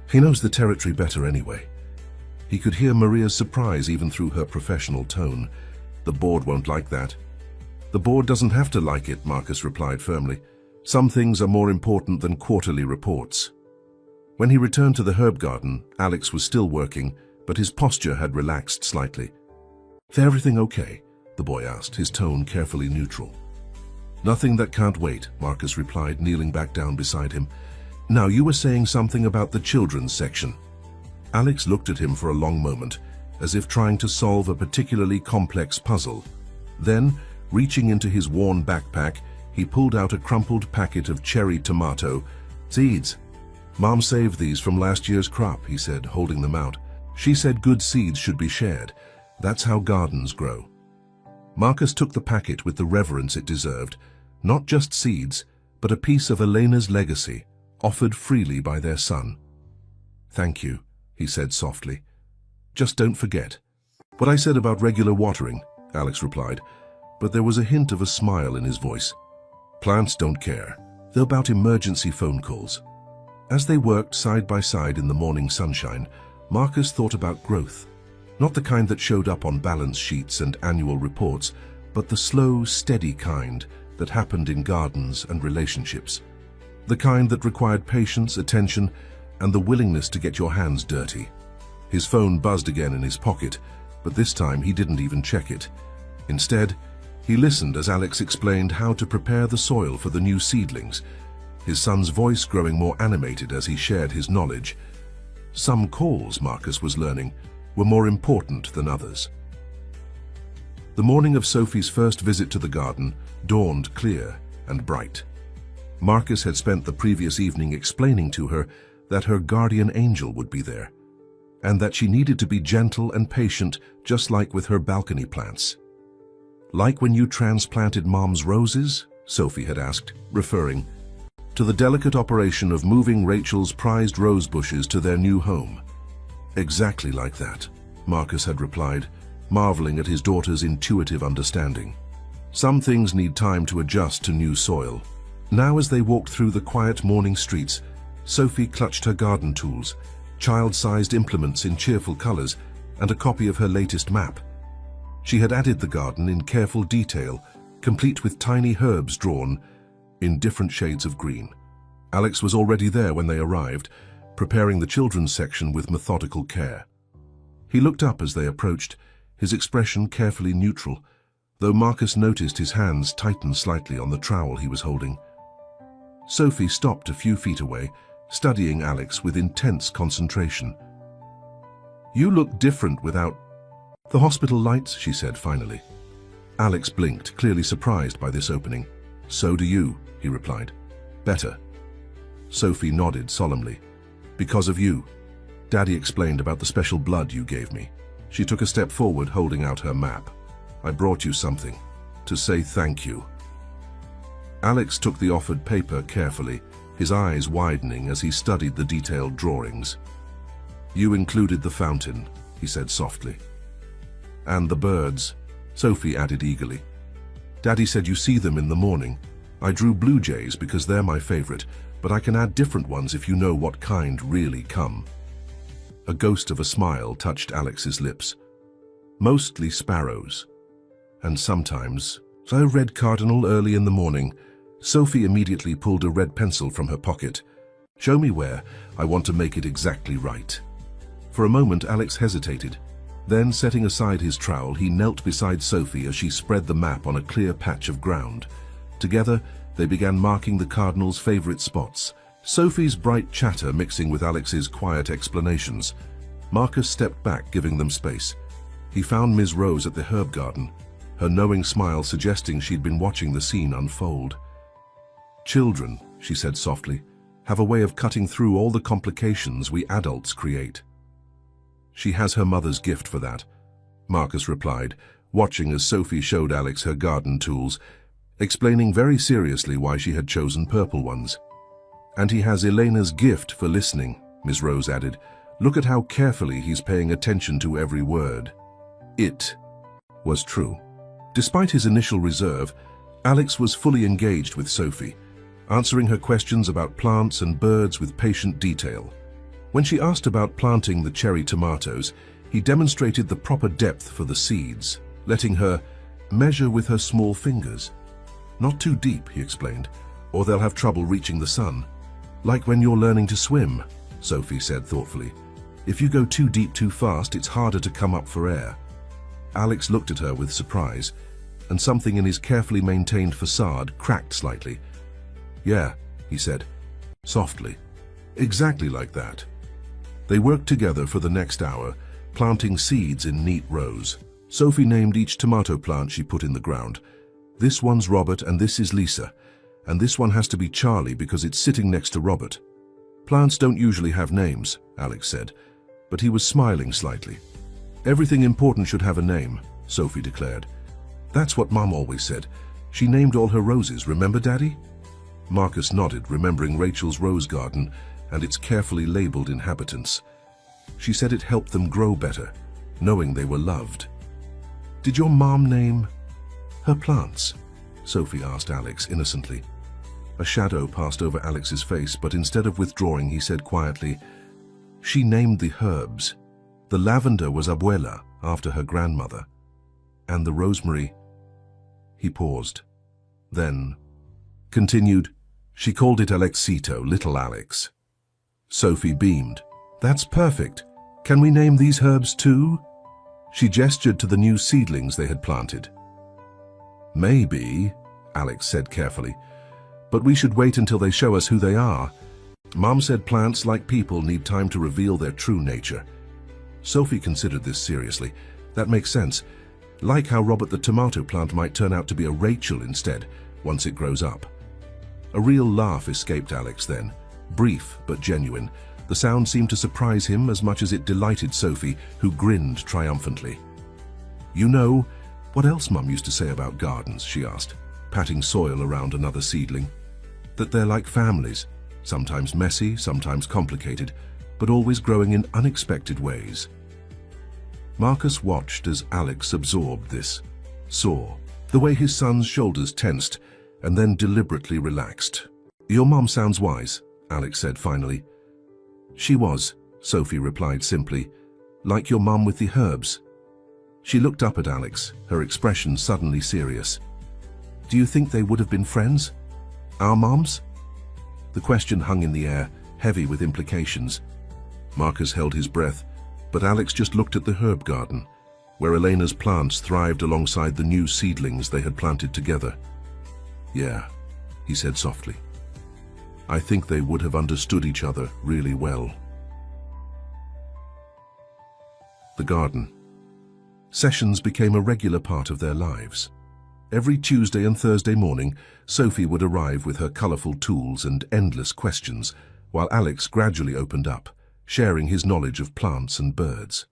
He knows the territory better anyway." He could hear Maria's surprise even through her professional tone. "The board won't like that." "The board doesn't have to like it," Marcus replied firmly. "Some things are more important than quarterly reports." When he returned to the herb garden, Alex was still working, but his posture had relaxed slightly. "Is everything okay?" the boy asked, his tone carefully neutral. "Nothing that can't wait," Marcus replied, kneeling back down beside him. "Now, you were saying something about the children's section." Alex looked at him for a long moment, as if trying to solve a particularly complex puzzle. Then, reaching into his worn backpack, he pulled out a crumpled packet of cherry tomato seeds. "Mom saved these from last year's crop," he said, holding them out. "She said good seeds should be shared. That's how gardens grow." Marcus took the packet with the reverence it deserved. Not just seeds, but a piece of Elena's legacy, offered freely by their son. "Thank you," he said softly. "Just don't forget." "What I said about regular watering," Alex replied, but there was a hint of a smile in his voice. "Plants don't care. They're about emergency phone calls." As they worked side by side in the morning sunshine, Marcus thought about growth. Not the kind that showed up on balance sheets and annual reports, but the slow, steady kind that happened in gardens and relationships. The kind that required patience, attention, and the willingness to get your hands dirty. His phone buzzed again in his pocket, but this time he didn't even check it. Instead, he listened as Alex explained how to prepare the soil for the new seedlings, his son's voice growing more animated as he shared his knowledge. Some calls, Marcus was learning, were more important than others. The morning of Sophie's first visit to the garden dawned clear and bright. Marcus had spent the previous evening explaining to her that her guardian angel would be there, and that she needed to be gentle and patient, just like with her balcony plants. "Like when you transplanted Mom's roses?" Sophie had asked, referring to the delicate operation of moving Rachel's prized rose bushes to their new home. "Exactly like that," Marcus had replied, marveling at his daughter's intuitive understanding. Some things need time to adjust to new soil. Now, as they walked through the quiet morning streets, Sophie clutched her garden tools, child-sized implements in cheerful colors, and a copy of her latest map. She had added the garden in careful detail, complete with tiny herbs drawn in different shades of green. Alex was already there when they arrived, preparing the children's section with methodical care. He looked up as they approached, his expression carefully neutral, though Marcus noticed his hands tighten slightly on the trowel he was holding. Sophie stopped a few feet away, studying Alex with intense concentration. "You look different without the hospital lights," she said finally. Alex blinked, clearly surprised by this opening. "So do you," he replied. "Better." Sophie nodded solemnly. "Because of you. Daddy explained about the special blood you gave me." She took a step forward, holding out her map. "I brought you something to say thank you." Alex took the offered paper carefully, his eyes widening as he studied the detailed drawings. "You included the fountain," he said softly. "And the birds," Sophie added eagerly. "Daddy said you see them in the morning. I drew blue jays because they're my favorite, but I can add different ones if you know what kind really come." A ghost of a smile touched Alex's lips. "Mostly sparrows. And sometimes a red cardinal early in the morning." Sophie immediately pulled a red pencil from her pocket. "Show me where. I want to make it exactly right." For a moment, Alex hesitated. Then, setting aside his trowel, he knelt beside Sophie as she spread the map on a clear patch of ground. Together, they began marking the cardinal's favorite spots, Sophie's bright chatter mixing with Alex's quiet explanations. Marcus stepped back, giving them space. He found Ms. Rose at the herb garden, her knowing smile suggesting she'd been watching the scene unfold. "Children," she said softly, "have a way of cutting through all the complications we adults create." "She has her mother's gift for that," Marcus replied, watching as Sophie showed Alex her garden tools, explaining very seriously why she had chosen purple ones. "And he has Elena's gift for listening," Ms. Rose added. "Look at how carefully he's paying attention to every word." It was true. Despite his initial reserve, Alex was fully engaged with Sophie, answering her questions about plants and birds with patient detail. When she asked about planting the cherry tomatoes, he demonstrated the proper depth for the seeds, letting her measure with her small fingers. "Not too deep," he explained, "or they'll have trouble reaching the sun. Like when you're learning to swim," Sophie said thoughtfully. "If you go too deep too fast, it's harder to come up for air." Alex looked at her with surprise, and something in his carefully maintained facade cracked slightly. "Yeah," he said, softly. "Exactly like that." They worked together for the next hour, planting seeds in neat rows. Sophie named each tomato plant she put in the ground. "This one's Robert and this is Lisa, and this one has to be Charlie because it's sitting next to Robert." "Plants don't usually have names," Alex said, but he was smiling slightly. "Everything important should have a name," Sophie declared. "That's what Mom always said. She named all her roses, remember, Daddy?" Marcus nodded, remembering Rachel's rose garden and its carefully labeled inhabitants. She said it helped them grow better, knowing they were loved. "Did your mom name her plants?" Sophie asked Alex innocently. A shadow passed over Alex's face, but instead of withdrawing, he said quietly, "She named the herbs. The lavender was Abuela, after her grandmother. And the rosemary..." He paused. Then continued, "She called it Alexito, little Alex." Sophie beamed. "That's perfect. Can we name these herbs too?" She gestured to the new seedlings they had planted. Maybe, Alex said carefully, but we should wait until they show us who they are. Mom said plants, like people, need time to reveal their true nature. Sophie considered this seriously. That makes sense. Like how Robert the tomato plant might turn out to be a Rachel instead, once it grows up. A real laugh escaped Alex then, brief but genuine. The sound seemed to surprise him as much as it delighted Sophie, who grinned triumphantly. You know, what else Mum used to say about gardens, she asked, patting soil around another seedling. That they're like families, sometimes messy, sometimes complicated, but always growing in unexpected ways. Marcus watched as Alex absorbed this, saw the way his son's shoulders tensed and then deliberately relaxed. Your mom sounds wise, Alex said finally. She was, Sophie replied simply, like your mum with the herbs. She looked up at Alex, her expression suddenly serious. Do you think they would have been friends? Our moms? The question hung in the air, heavy with implications. Marcus held his breath, but Alex just looked at the herb garden, where Elena's plants thrived alongside the new seedlings they had planted together. Yeah, he said softly. I think they would have understood each other really well. The garden. Sessions became a regular part of their lives. Every Tuesday and Thursday morning, Sophie would arrive with her colorful tools and endless questions, while Alex gradually opened up, sharing his knowledge of plants and birds.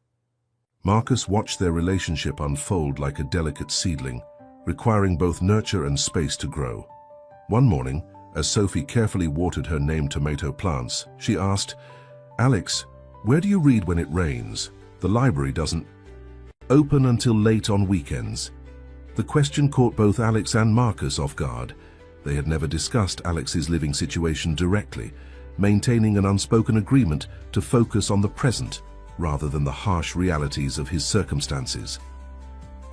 Marcus watched their relationship unfold like a delicate seedling, requiring both nurture and space to grow. One morning, as Sophie carefully watered her named tomato plants, she asked, Alex, where do you read when it rains? The library doesn't open until late on weekends. The question caught both Alex and Marcus off guard. They had never discussed Alex's living situation directly, maintaining an unspoken agreement to focus on the present rather than the harsh realities of his circumstances.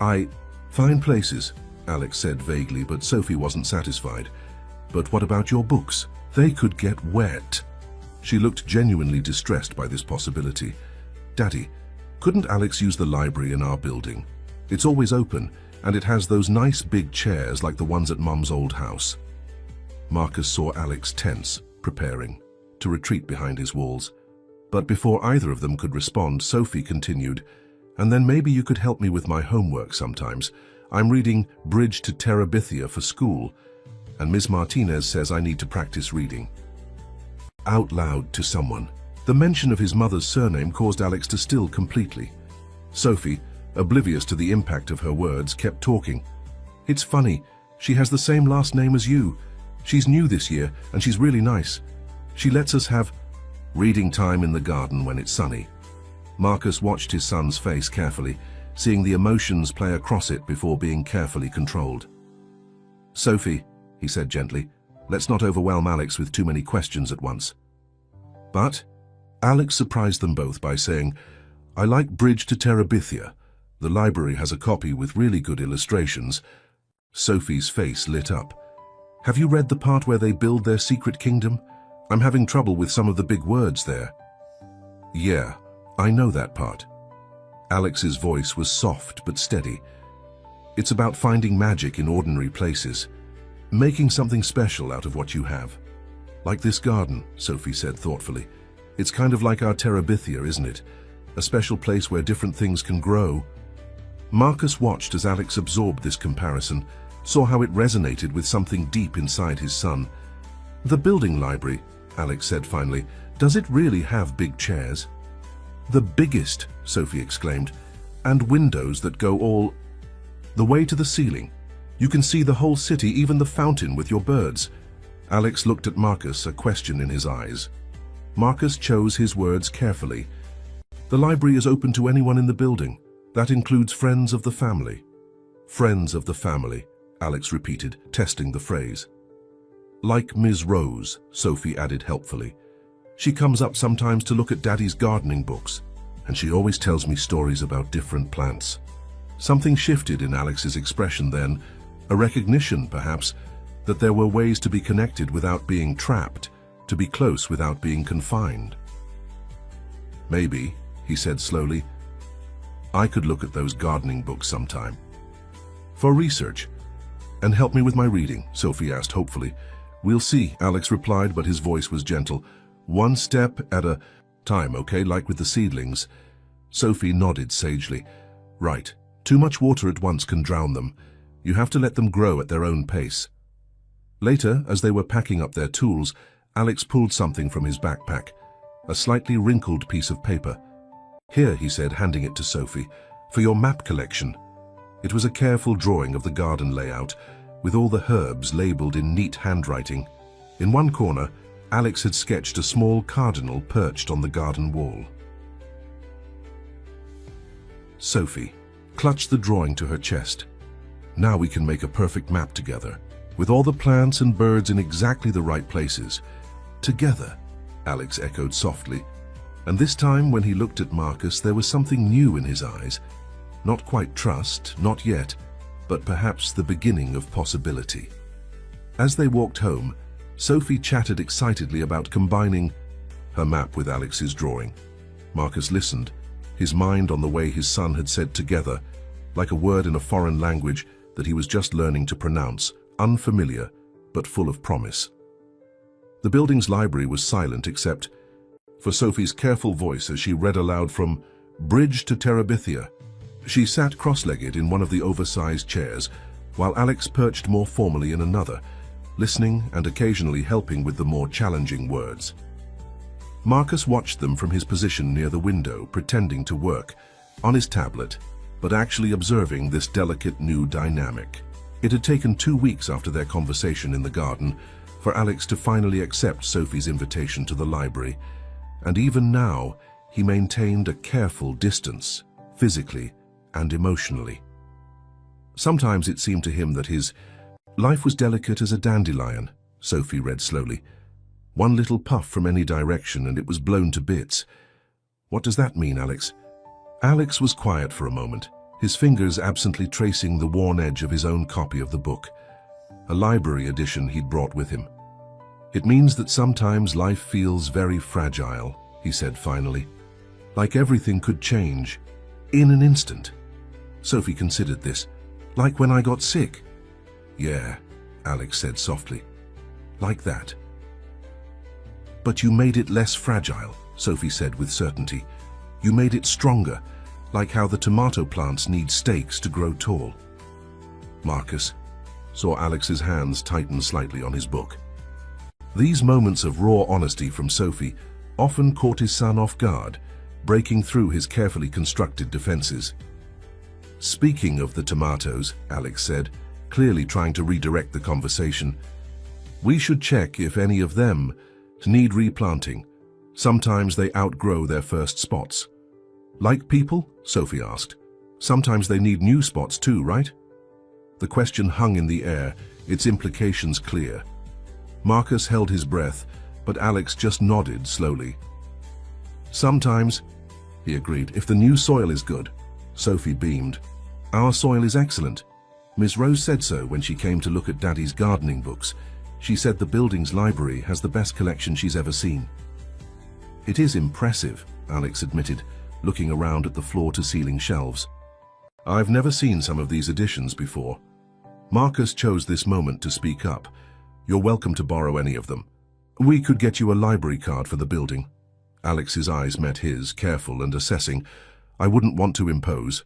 I find places, Alex said vaguely, but Sophie wasn't satisfied. But what about your books? They could get wet. She looked genuinely distressed by this possibility. Daddy, couldn't Alex use the library in our building? It's always open, and it has those nice big chairs like the ones at Mum's old house. Marcus saw Alex tense, preparing to retreat behind his walls. But before either of them could respond, Sophie continued, and then maybe you could help me with my homework sometimes. I'm reading Bridge to Terabithia for school, and Ms. Martinez says I need to practice reading. Out loud to someone. The mention of his mother's surname caused Alex to still completely. Sophie, oblivious to the impact of her words, kept talking. It's funny, she has the same last name as you. She's new this year, and she's really nice. She lets us have reading time in the garden when it's sunny. Marcus watched his son's face carefully, seeing the emotions play across it before being carefully controlled. Sophie, he said gently, let's not overwhelm Alex with too many questions at once. But Alex surprised them both by saying, I like Bridge to Terabithia. The library has a copy with really good illustrations. Sophie's face lit up. Have you read the part where they build their secret kingdom? I'm having trouble with some of the big words there. Yeah, I know that part. Alex's voice was soft but steady. It's about finding magic in ordinary places, making something special out of what you have. Like this garden, Sophie said thoughtfully. It's kind of like our Terabithia, isn't it? A special place where different things can grow. Marcus watched as Alex absorbed this comparison, saw how it resonated with something deep inside his son. The building library, Alex said finally, does it really have big chairs? The biggest, Sophie exclaimed, and windows that go all the way to the ceiling. You can see the whole city, even the fountain with your birds. Alex looked at Marcus, a question in his eyes. Marcus chose his words carefully. The library is open to anyone in the building. That includes friends of the family. Friends of the family, Alex repeated, testing the phrase. Like Ms. Rose, Sophie added helpfully. She comes up sometimes to look at Daddy's gardening books, and she always tells me stories about different plants. Something shifted in Alex's expression then, a recognition, perhaps, that there were ways to be connected without being trapped, to be close without being confined. Maybe, he said slowly, I could look at those gardening books sometime. For research. And help me with my reading, Sophie asked hopefully. We'll see, Alex replied, but his voice was gentle. One step at a time, okay, like with the seedlings. Sophie nodded sagely. Right. Too much water at once can drown them. You have to let them grow at their own pace. Later, as they were packing up their tools, Alex pulled something from his backpack, a slightly wrinkled piece of paper. Here, he said, handing it to Sophie, for your map collection. It was a careful drawing of the garden layout, with all the herbs labeled in neat handwriting. In one corner, Alex had sketched a small cardinal perched on the garden wall. Sophie clutched the drawing to her chest. Now we can make a perfect map together, with all the plants and birds in exactly the right places. Together, Alex echoed softly. And this time, when he looked at Marcus, there was something new in his eyes. Not quite trust, not yet, but perhaps the beginning of possibility. As they walked home, Sophie chatted excitedly about combining her map with Alex's drawing. Marcus listened, his mind on the way his son had said together, like a word in a foreign language that he was just learning to pronounce, unfamiliar, but full of promise. The building's library was silent except for Sophie's careful voice as she read aloud from Bridge to Terabithia. She sat cross-legged in one of the oversized chairs, while Alex perched more formally in another, listening and occasionally helping with the more challenging words. Marcus watched them from his position near the window, pretending to work on his tablet, but actually observing this delicate new dynamic. It had taken 2 weeks after their conversation in the garden for Alex to finally accept Sophie's invitation to the library, and even now he maintained a careful distance, physically and emotionally. Sometimes it seemed to him that his life was delicate as a dandelion, Sophie read slowly. One little puff from any direction and it was blown to bits. What does that mean, Alex? Alex was quiet for a moment, his fingers absently tracing the worn edge of his own copy of the book, a library edition he'd brought with him. It means that sometimes life feels very fragile, he said finally. Like everything could change, in an instant. Sophie considered this. Like when I got sick. Yeah, Alex said softly. Like that. But you made it less fragile, Sophie said with certainty. You made it stronger, like how the tomato plants need stakes to grow tall. Marcus saw Alex's hands tighten slightly on his book. These moments of raw honesty from Sophie often caught his son off guard, breaking through his carefully constructed defenses. Speaking of the tomatoes, Alex said, clearly trying to redirect the conversation, we should check if any of them need replanting. Sometimes they outgrow their first spots. Like people? Sophie asked. Sometimes they need new spots too, right? The question hung in the air, its implications clear. Marcus held his breath, but Alex just nodded slowly. Sometimes, he agreed, if the new soil is good. Sophie beamed. Our soil is excellent. Miss Rose said so when she came to look at Daddy's gardening books. She said the building's library has the best collection she's ever seen. It is impressive, Alex admitted, looking around at the floor-to-ceiling shelves. I've never seen some of these editions before. Marcus chose this moment to speak up. You're welcome to borrow any of them. We could get you a library card for the building. Alex's eyes met his, careful and assessing. I wouldn't want to impose.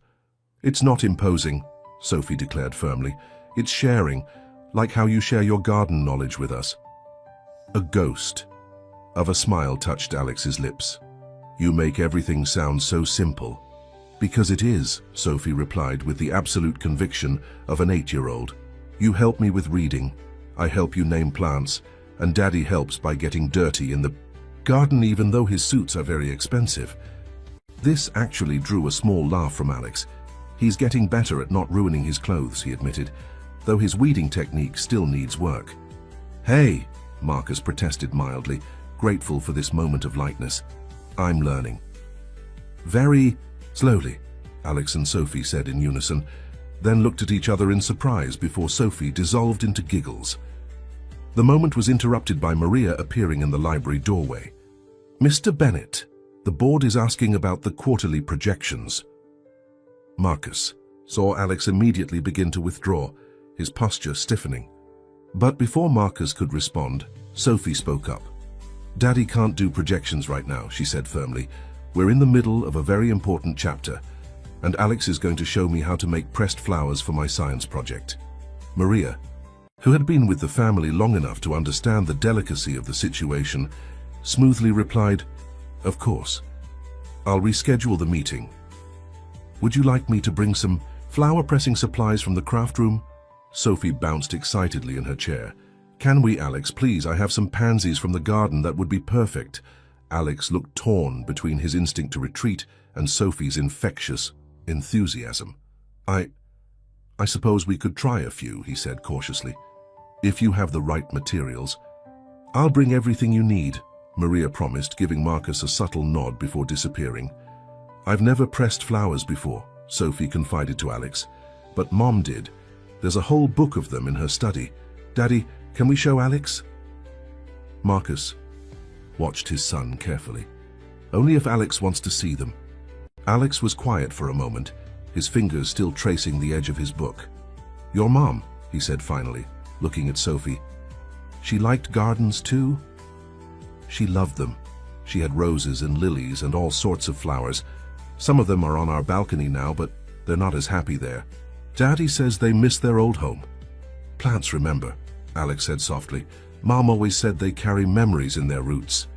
It's not imposing, Sophie declared firmly. It's sharing, like how you share your garden knowledge with us. A ghost of a smile touched Alex's lips. You make everything sound so simple. Because it is, Sophie replied with the absolute conviction of an 8-year-old. You help me with reading, I help you name plants, and Daddy helps by getting dirty in the garden even though his suits are very expensive. This actually drew a small laugh from Alex. He's getting better at not ruining his clothes, he admitted, though his weeding technique still needs work. Hey, Marcus protested mildly, grateful for this moment of lightness. I'm learning. Very slowly, Alex and Sophie said in unison, then looked at each other in surprise before Sophie dissolved into giggles. The moment was interrupted by Maria appearing in the library doorway. Mr. Bennett, the board is asking about the quarterly projections. Marcus saw Alex immediately begin to withdraw, his posture stiffening. But before Marcus could respond, Sophie spoke up. "Daddy can't do projections right now," she said firmly. "We're in the middle of a very important chapter, and Alex is going to show me how to make pressed flowers for my science project." Maria, who had been with the family long enough to understand the delicacy of the situation, smoothly replied, "Of course. I'll reschedule the meeting. Would you like me to bring some flower pressing supplies from the craft room?" Sophie bounced excitedly in her chair. "Can we, Alex? Please, I have some pansies from the garden that would be perfect." Alex looked torn between his instinct to retreat and Sophie's infectious enthusiasm. I suppose we could try a few," he said cautiously. "If you have the right materials." "I'll bring everything you need," Maria promised, giving Marcus a subtle nod before disappearing. "I've never pressed flowers before," Sophie confided to Alex, "but Mom did. There's a whole book of them in her study. Daddy, can we show Alex?" Marcus watched his son carefully. "Only if Alex wants to see them." Alex was quiet for a moment, his fingers still tracing the edge of his book. "Your mom," he said finally, looking at Sophie. "She liked gardens too?" "She loved them. She had roses and lilies and all sorts of flowers. Some of them are on our balcony now, but they're not as happy there. Daddy says they miss their old home." "Plants remember," Alex said softly. "Mom always said they carry memories in their roots."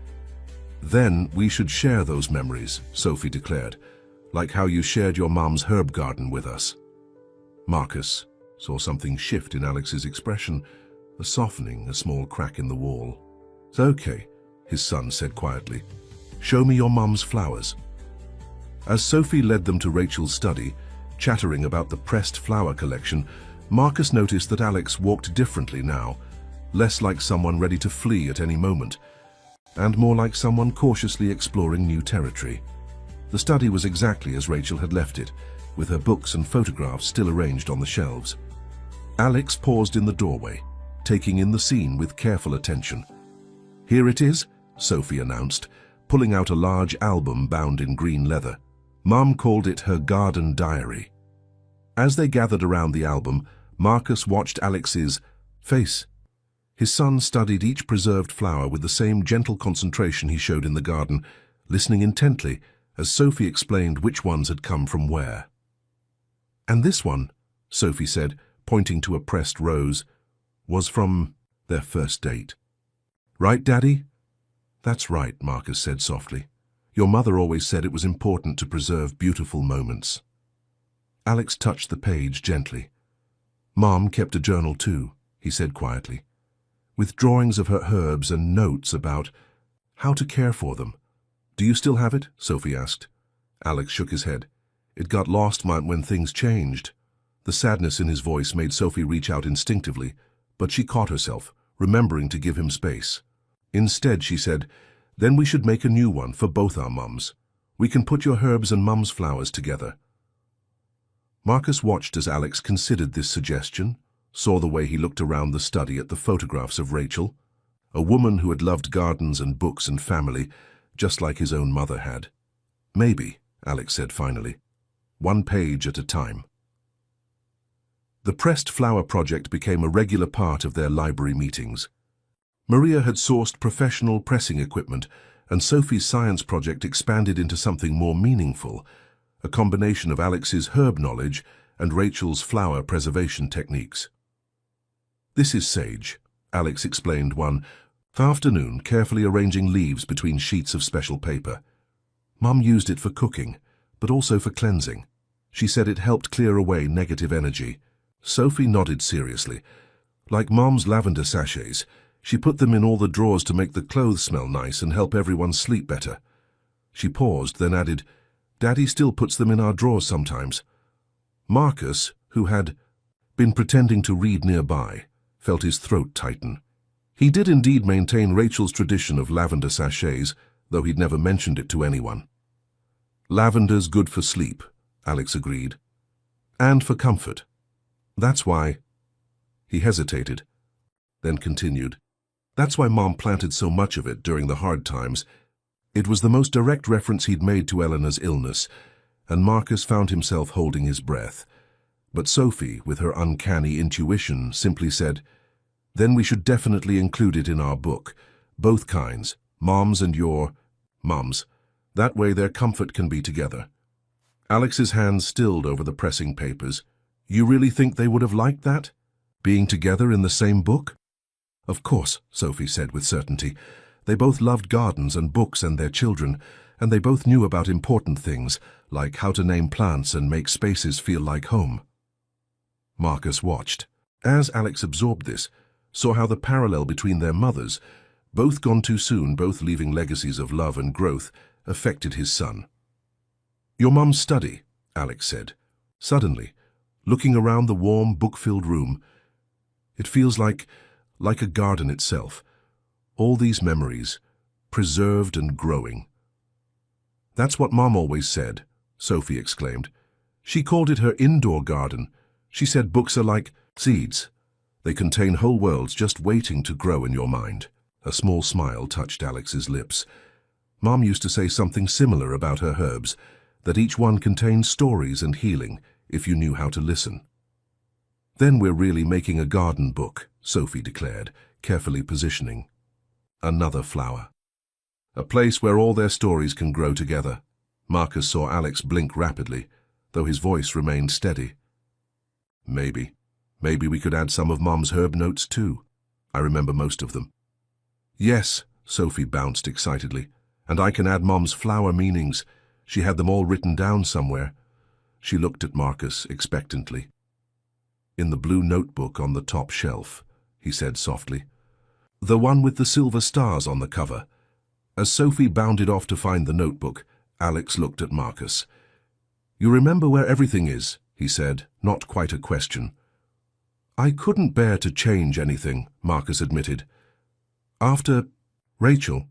"Then we should share those memories," Sophie declared, "like how you shared your mom's herb garden with us." Marcus saw something shift in Alex's expression, a softening, a small crack in the wall. "It's okay," his son said quietly. "Show me your mom's flowers." As Sophie led them to Rachel's study, chattering about the pressed flower collection, Marcus noticed that Alex walked differently now, less like someone ready to flee at any moment, and more like someone cautiously exploring new territory. The study was exactly as Rachel had left it, with her books and photographs still arranged on the shelves. Alex paused in the doorway, taking in the scene with careful attention. "Here it is," Sophie announced, pulling out a large album bound in green leather. Mom called it her garden diary. As they gathered around the album, Marcus watched Alex's face. His son studied each preserved flower with the same gentle concentration he showed in the garden, listening intently as Sophie explained which ones had come from where. "And this one," Sophie said, pointing to a pressed rose, "was from their first date." "Right, Daddy?" "That's right," Marcus said softly. "Your mother always said it was important to preserve beautiful moments." Alex touched the page gently. "Mom kept a journal too," he said quietly, "with drawings of her herbs and notes about how to care for them." "Do you still have it?" Sophie asked. Alex shook his head. "It got lost when things changed." The sadness in his voice made Sophie reach out instinctively, but she caught herself, remembering to give him space. Instead, she said, "Then we should make a new one for both our mums. We can put your herbs and Mum's flowers together." Marcus watched as Alex considered this suggestion, saw the way he looked around the study at the photographs of Rachel, a woman who had loved gardens and books and family, just like his own mother had. "Maybe," Alex said finally, "one page at a time." The pressed flower project became a regular part of their library meetings. Maria had sourced professional pressing equipment, and Sophie's science project expanded into something more meaningful, a combination of Alex's herb knowledge and Rachel's flower preservation techniques. "This is sage," Alex explained one afternoon, carefully arranging leaves between sheets of special paper. "Mum used it for cooking, but also for cleansing. She said it helped clear away negative energy." Sophie nodded seriously. "Like Mom's lavender sachets, she put them in all the drawers to make the clothes smell nice and help everyone sleep better." She paused, then added, "Daddy still puts them in our drawers sometimes." Marcus, who had been pretending to read nearby, felt his throat tighten. He did indeed maintain Rachel's tradition of lavender sachets, though he'd never mentioned it to anyone. "Lavender's good for sleep," Alex agreed. "And for comfort. That's why—" He hesitated, then continued. "That's why Mom planted so much of it during the hard times. It was the most direct reference he'd made to Eleanor's illness, and Marcus found himself holding his breath. But Sophie, with her uncanny intuition, simply said, "Then we should definitely include it in our book. Both kinds, Mom's and your Mum's. That way their comfort can be together." Alex's hands stilled over the pressing papers. "You really think they would have liked that? Being together in the same book?" "Of course," Sophie said with certainty. They both loved gardens and books and their children, and they both knew about important things, like how to name plants and make spaces feel like home. Marcus watched. As Alex absorbed this, saw how the parallel between their mothers, both gone too soon, both leaving legacies of love and growth, affected his son. "Your mum's study," Alex said. Suddenly, looking around the warm, book-filled room, "It feels like a garden itself. All these memories, preserved and growing." "That's what Mom always said," Sophie exclaimed. "She called it her indoor garden. She said books are like seeds. They contain whole worlds just waiting to grow in your mind." A small smile touched Alex's lips. Mom used to say something similar about her herbs, that each one contained stories and healing, if you knew how to listen. "Then we're really making a garden book," Sophie declared, carefully positioning. "Another flower. A place where all their stories can grow together." Marcus saw Alex blink rapidly, though his voice remained steady. Maybe we could add some of Mom's herb notes too. I remember most of them." "Yes," Sophie bounced excitedly. "And I can add Mom's flower meanings. She had them all written down somewhere." She looked at Marcus expectantly. "In the blue notebook on the top shelf," he said softly. "The one with the silver stars on the cover." As Sophie bounded off to find the notebook, Alex looked at Marcus. "You remember where everything is?" he said, not quite a question. "I couldn't bear to change anything," Marcus admitted. "After Rachel,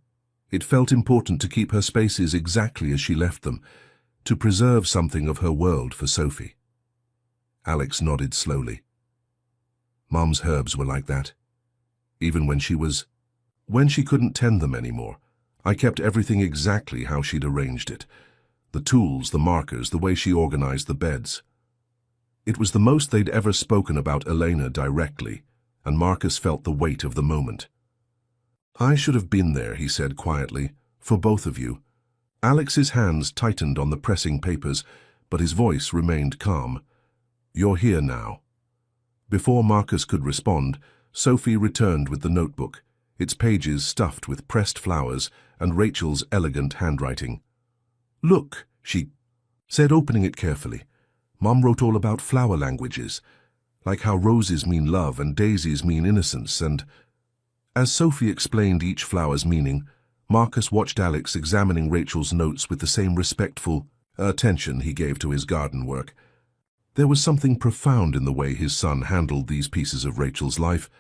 it felt important to keep her spaces exactly as she left them, to preserve something of her world for Sophie." Alex nodded slowly. "Mom's herbs were like that. Even when she couldn't tend them anymore, I kept everything exactly how she'd arranged it. The tools, the markers, the way she organized the beds. It was the most they'd ever spoken about Elena directly, and Marcus felt the weight of the moment. "I should have been there," he said quietly, "for both of you." Alex's hands tightened on the pressing papers, but his voice remained calm. "You're here now." Before Marcus could respond, Sophie returned with the notebook, its pages stuffed with pressed flowers and Rachel's elegant handwriting. "Look," she said, opening it carefully. "Mom wrote all about flower languages, like how roses mean love and daisies mean innocence, and—" As Sophie explained each flower's meaning, Marcus watched Alex examining Rachel's notes with the same respectful attention he gave to his garden work. There was something profound in the way his son handled these pieces of Rachel's life,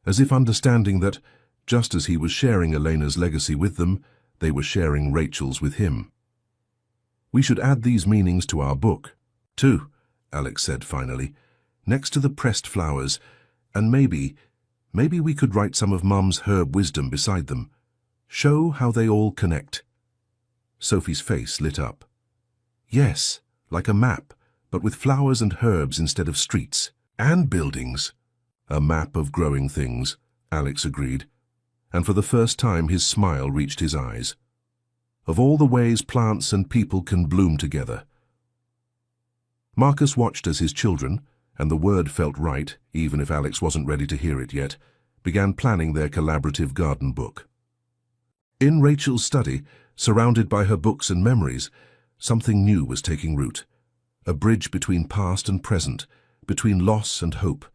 as if understanding that, just as he was sharing Elena's legacy with them, they were sharing Rachel's with him. "We should add these meanings to our book, too," Alex said finally, "next to the pressed flowers, and maybe we could write some of Mum's herb wisdom beside them. Show how they all connect." Sophie's face lit up. "Yes, like a map, but with flowers and herbs instead of streets and buildings." "A map of growing things," Alex agreed, and for the first time his smile reached his eyes. "Of all the ways plants and people can bloom together." Marcus watched as his children, and the word felt right, even if Alex wasn't ready to hear it yet, began planning their collaborative garden book. In Rachel's study, surrounded by her books and memories, something new was taking root. A bridge between past and present, between loss and hope,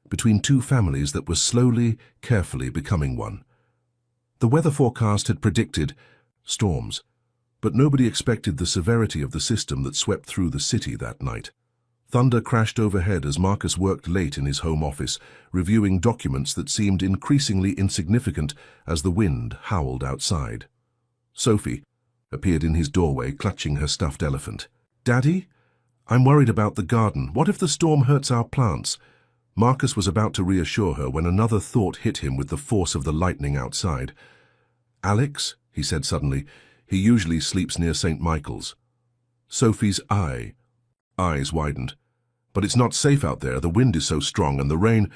between two families that were slowly, carefully becoming one. The weather forecast had predicted storms, but nobody expected the severity of the system that swept through the city that night. Thunder crashed overhead as Marcus worked late in his home office, reviewing documents that seemed increasingly insignificant as the wind howled outside. Sophie appeared in his doorway, clutching her stuffed elephant. "Daddy? I'm worried about the garden. What if the storm hurts our plants?" Marcus was about to reassure her when another thought hit him with the force of the lightning outside. "Alex," he said suddenly, "he usually sleeps near St. Michael's." Sophie's eyes widened. But it's not safe out there. The wind is so strong and the rain.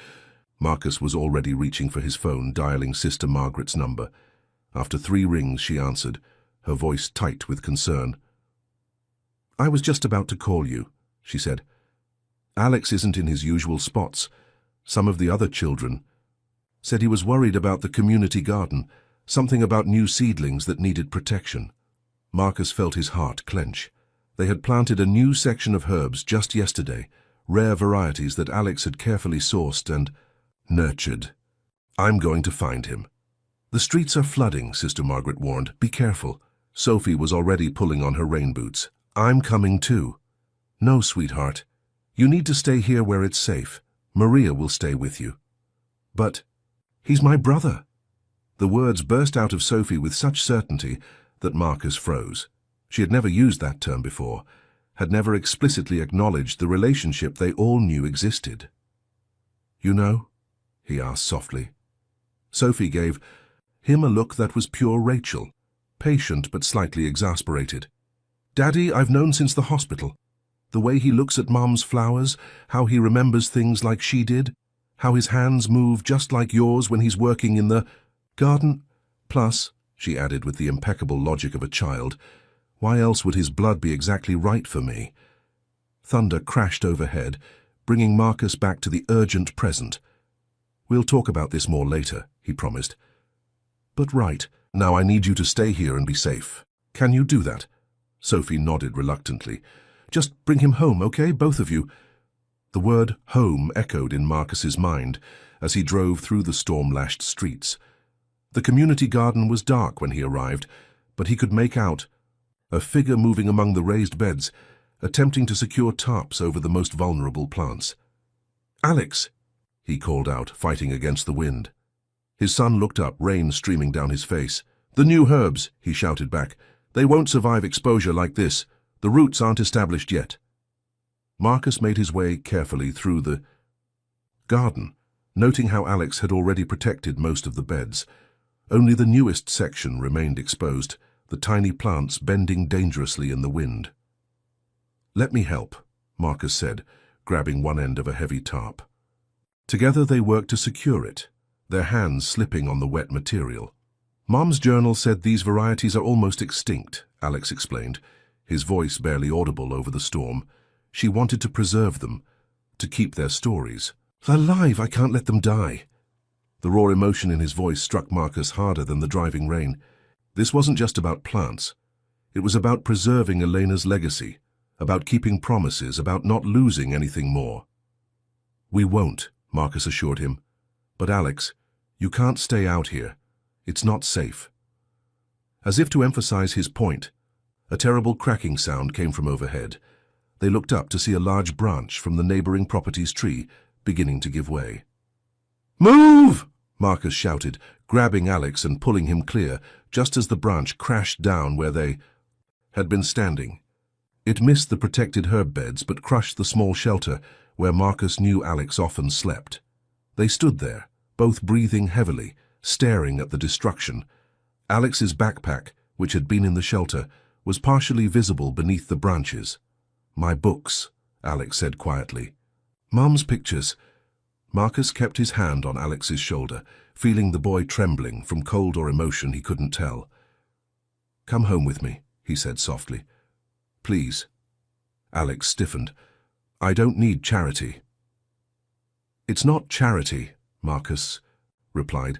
Marcus was already reaching for his phone, dialing Sister Margaret's number. After 3 rings, she answered, her voice tight with concern. "I was just about to call you," she said. "Alex isn't in his usual spots. Some of the other children said he was worried about the community garden, something about new seedlings that needed protection." Marcus felt his heart clench. They had planted a new section of herbs just yesterday, rare varieties that Alex had carefully sourced and nurtured. "I'm going to find him." "The streets are flooding," Sister Margaret warned. "Be careful." Sophie was already pulling on her rain boots. "I'm coming too." "No, sweetheart. You need to stay here where it's safe. Maria will stay with you." "But he's my brother." The words burst out of Sophie with such certainty that Marcus froze. She had never used that term before, had never explicitly acknowledged the relationship they all knew existed. "You know?" he asked softly. Sophie gave him a look that was pure Rachel, patient but slightly exasperated. "Daddy, I've known since the hospital. The way he looks at Mom's flowers, how he remembers things like she did, how his hands move just like yours when he's working in the garden. Plus," she added with the impeccable logic of a child, "why else would his blood be exactly right for me?" Thunder crashed overhead, bringing Marcus back to the urgent present. "We'll talk about this more later," he promised. "But right, now I need you to stay here and be safe. Can you do that?" Sophie nodded reluctantly. "Just bring him home, okay, both of you?" The word home echoed in Marcus's mind as he drove through the storm-lashed streets. The community garden was dark when he arrived, but he could make out a figure moving among the raised beds, attempting to secure tarps over the most vulnerable plants. "Alex!" he called out, fighting against the wind. His son looked up, rain streaming down his face. "The new herbs," he shouted back. "They won't survive exposure like this. The roots aren't established yet." Marcus made his way carefully through the garden, noting how Alex had already protected most of the beds. Only the newest section remained exposed, the tiny plants bending dangerously in the wind. "Let me help," Marcus said, grabbing one end of a heavy tarp. Together they worked to secure it, their hands slipping on the wet material. "Mom's journal said these varieties are almost extinct," Alex explained, his voice barely audible over the storm. "She wanted to preserve them, to keep their stories." "Alive, I can't let them die." The raw emotion in his voice struck Marcus harder than the driving rain. This wasn't just about plants. It was about preserving Elena's legacy, about keeping promises, about not losing anything more. "We won't," Marcus assured him. "But Alex, you can't stay out here. It's not safe." As if to emphasize his point, a terrible cracking sound came from overhead. They looked up to see a large branch from the neighboring property's tree beginning to give way. "Move!" Marcus shouted, grabbing Alex and pulling him clear, just as the branch crashed down where they had been standing. It missed the protected herb beds but crushed the small shelter where Marcus knew Alex often slept. They stood there, both breathing heavily, staring at the destruction. Alex's backpack, which had been in the shelter, was partially visible beneath the branches. "My books," Alex said quietly. "Mom's pictures." Marcus kept his hand on Alex's shoulder, feeling the boy trembling from cold or emotion he couldn't tell. "Come home with me," he said softly. "Please." Alex stiffened. "I don't need charity." "It's not charity," Marcus replied.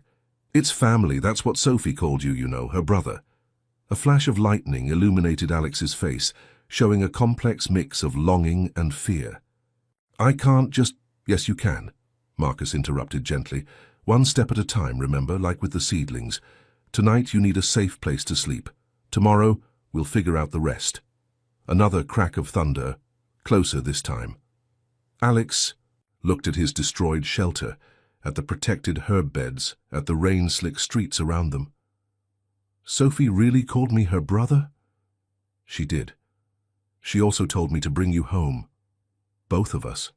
"It's family. That's what Sophie called you, you know, her brother." A flash of lightning illuminated Alex's face, showing a complex mix of longing and fear. "I can't just—" "Yes, you can," Marcus interrupted gently. "One step at a time, remember, like with the seedlings. Tonight you need a safe place to sleep. Tomorrow we'll figure out the rest." Another crack of thunder, closer this time. Alex looked at his destroyed shelter, at the protected herb beds, at the rain-slick streets around them. "Sophie really called me her brother?" "She did. She also told me to bring you home. Both of us."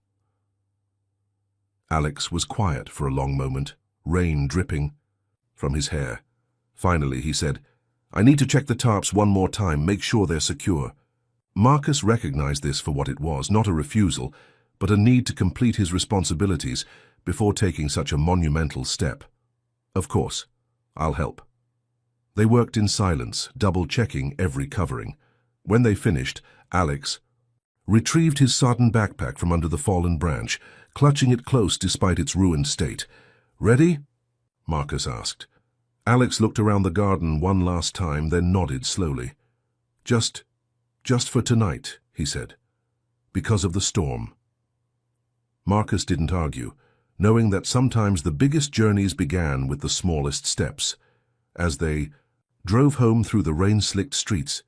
Alex was quiet for a long moment, rain dripping from his hair. Finally, he said, "I need to check the tarps one more time, make sure they're secure." Marcus recognized this for what it was, not a refusal, but a need to complete his responsibilities before taking such a monumental step. Of course, I'll help. They worked in silence, double-checking every covering. When they finished, Alex retrieved his sodden backpack from under the fallen branch, clutching it close despite its ruined state. "Ready?" Marcus asked. Alex looked around the garden one last time, then nodded slowly. Just for tonight," he said. "Because of the storm." Marcus didn't argue, knowing that sometimes the biggest journeys began with the smallest steps. As they drove home through the rain-slicked streets,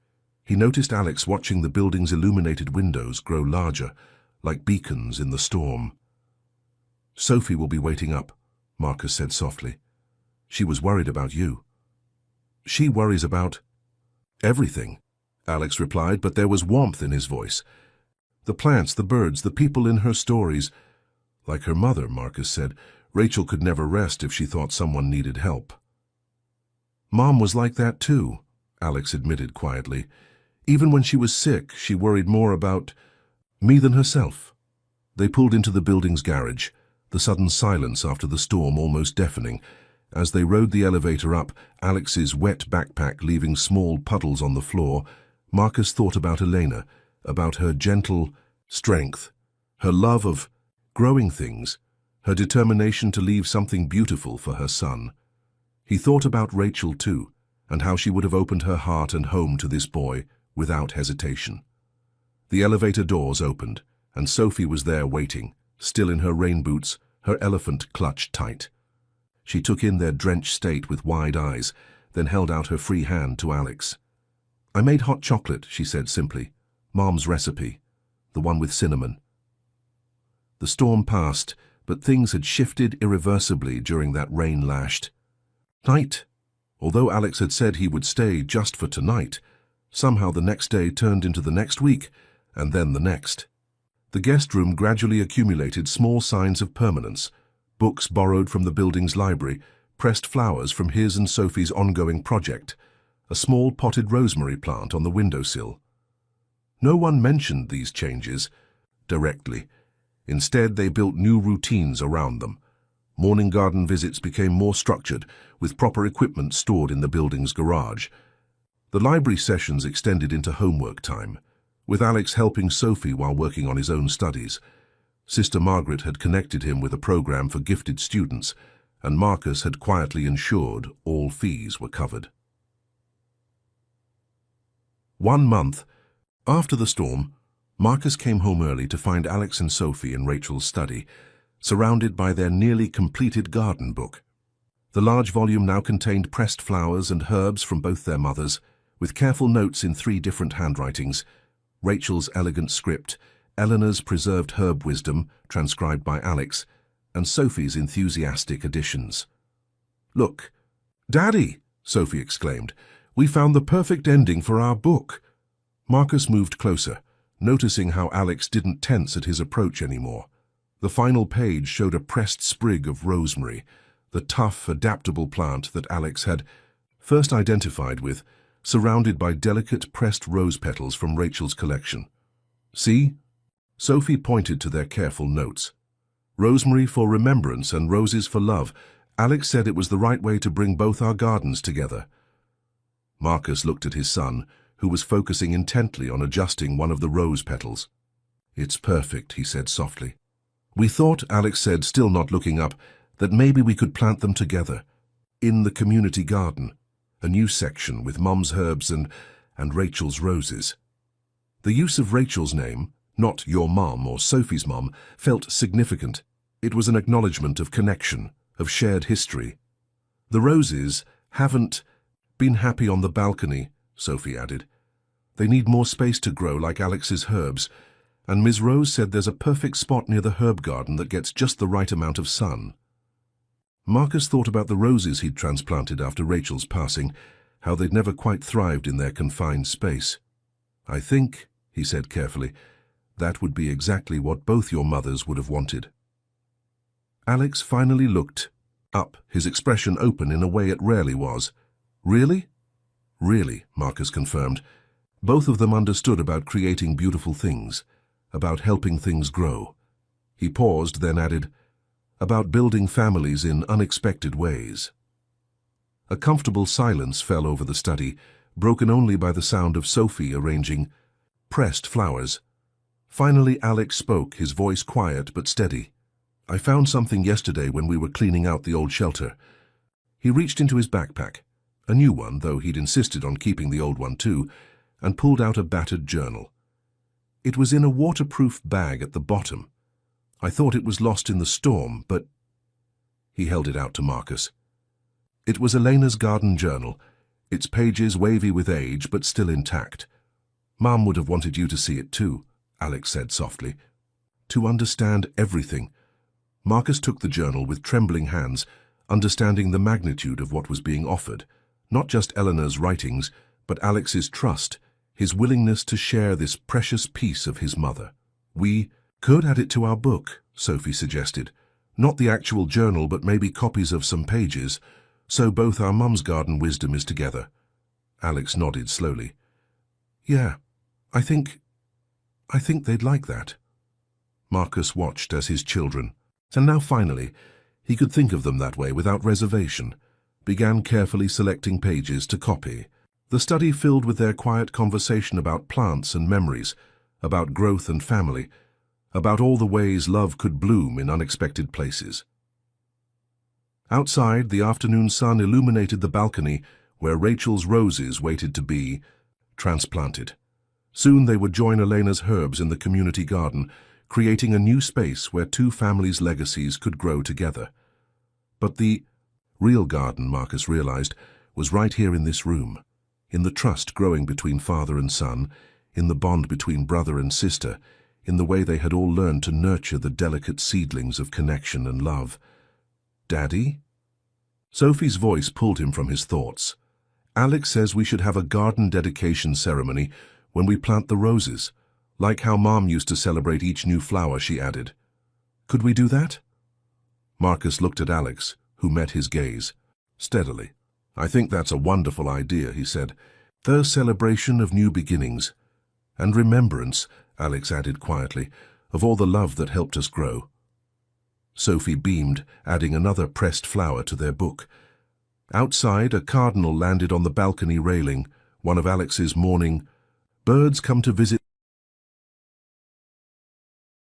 he noticed Alex watching the building's illuminated windows grow larger, like beacons in the storm. "Sophie will be waiting up," Marcus said softly. "She was worried about you." "She worries about everything," Alex replied, but there was warmth in his voice. "The plants, the birds, the people in her stories." "Like her mother," Marcus said. "Rachel could never rest if she thought someone needed help." "Mom was like that too," Alex admitted quietly. "Even when she was sick, she worried more about me than herself." They pulled into the building's garage, the sudden silence after the storm almost deafening. As they rode the elevator up, Alex's wet backpack leaving small puddles on the floor, Marcus thought about Elena, about her gentle strength, her love of growing things, her determination to leave something beautiful for her son. He thought about Rachel too, and how she would have opened her heart and home to this boy without hesitation. The elevator doors opened, and Sophie was there waiting, still in her rain boots, her elephant clutched tight. She took in their drenched state with wide eyes, then held out her free hand to Alex. "I made hot chocolate," she said simply. "Mom's recipe, the one with cinnamon." The storm passed, but things had shifted irreversibly during that rain-lashed night. Although Alex had said he would stay just for tonight, somehow the next day turned into the next week, and then the next. The guest room gradually accumulated small signs of permanence: books borrowed from the building's library, pressed flowers from his and Sophie's ongoing project, a small potted rosemary plant on the windowsill. No one mentioned these changes directly. Instead, they built new routines around them. Morning garden visits became more structured, with proper equipment stored in the building's garage. The library sessions extended into homework time, with Alex helping Sophie while working on his own studies. Sister Margaret had connected him with a program for gifted students, and Marcus had quietly ensured all fees were covered. 1 month after the storm, Marcus came home early to find Alex and Sophie in Rachel's study, surrounded by their nearly completed garden book. The large volume now contained pressed flowers and herbs from both their mothers, with careful notes in 3 different handwritings: Rachel's elegant script, Eleanor's preserved herb wisdom, transcribed by Alex, and Sophie's enthusiastic additions. "Look, Daddy!" Sophie exclaimed. "We found the perfect ending for our book." Marcus moved closer, noticing how Alex didn't tense at his approach anymore. The final page showed a pressed sprig of rosemary, the tough, adaptable plant that Alex had first identified with, surrounded by delicate pressed rose petals from Rachel's collection. "See?" Sophie pointed to their careful notes. "Rosemary for remembrance and roses for love. Alex said it was the right way to bring both our gardens together." Marcus looked at his son, who was focusing intently on adjusting one of the rose petals. "It's perfect," he said softly. "We thought," Alex said, still not looking up, "that maybe we could plant them together, in the community garden, a new section with Mom's herbs and Rachel's roses." The use of Rachel's name, not your mom or Sophie's mom, felt significant. It was an acknowledgement of connection, of shared history. "The roses haven't been happy on the balcony," Sophie added. "They need more space to grow, like Alex's herbs, and Ms. Rose said there's a perfect spot near the herb garden that gets just the right amount of sun." Marcus thought about the roses he'd transplanted after Rachel's passing, how they'd never quite thrived in their confined space. "I think," he said carefully, "that would be exactly what both your mothers would have wanted." Alex finally looked up, his expression open in a way it rarely was. "Really?" "Really," Marcus confirmed. Both of them understood about creating beautiful things, about helping things grow. He paused, then added, about building families in unexpected ways. A comfortable silence fell over the study, broken only by the sound of Sophie arranging pressed flowers. Finally, Alex spoke, his voice quiet but steady. I found something yesterday when we were cleaning out the old shelter. He reached into his backpack, a new one, though he'd insisted on keeping the old one too, and pulled out a battered journal. It was in a waterproof bag at the bottom. I thought it was lost in the storm, but... He held it out to Marcus. It was Elena's garden journal, its pages wavy with age but still intact. Mom would have wanted you to see it too, Alex said softly. To understand everything. Marcus took the journal with trembling hands, understanding the magnitude of what was being offered. Not just Eleanor's writings, but Alex's trust, his willingness to share this precious piece of his mother. We could add it to our book, Sophie suggested. Not the actual journal, but maybe copies of some pages, so both our mum's garden wisdom is together. Alex nodded slowly. Yeah, I think they'd like that. Marcus watched as his children, and now finally, he could think of them that way without reservation, began carefully selecting pages to copy. The study filled with their quiet conversation about plants and memories, about growth and family, about all the ways love could bloom in unexpected places. Outside, the afternoon sun illuminated the balcony where Rachel's roses waited to be transplanted. Soon they would join Elena's herbs in the community garden, creating a new space where two families' legacies could grow together. But the real garden, Marcus realized, was right here in this room, in the trust growing between father and son, in the bond between brother and sister, in the way they had all learned to nurture the delicate seedlings of connection and love. Daddy? Sophie's voice pulled him from his thoughts. Alex says we should have a garden dedication ceremony when we plant the roses, like how Mom used to celebrate each new flower, she added. Could we do that? Marcus looked at Alex, who met his gaze, steadily. I think that's a wonderful idea, he said. The celebration of new beginnings. And remembrance, Alex added quietly, of all the love that helped us grow. Sophie beamed, adding another pressed flower to their book. Outside, a cardinal landed on the balcony railing, one of Alex's morning birds come to visit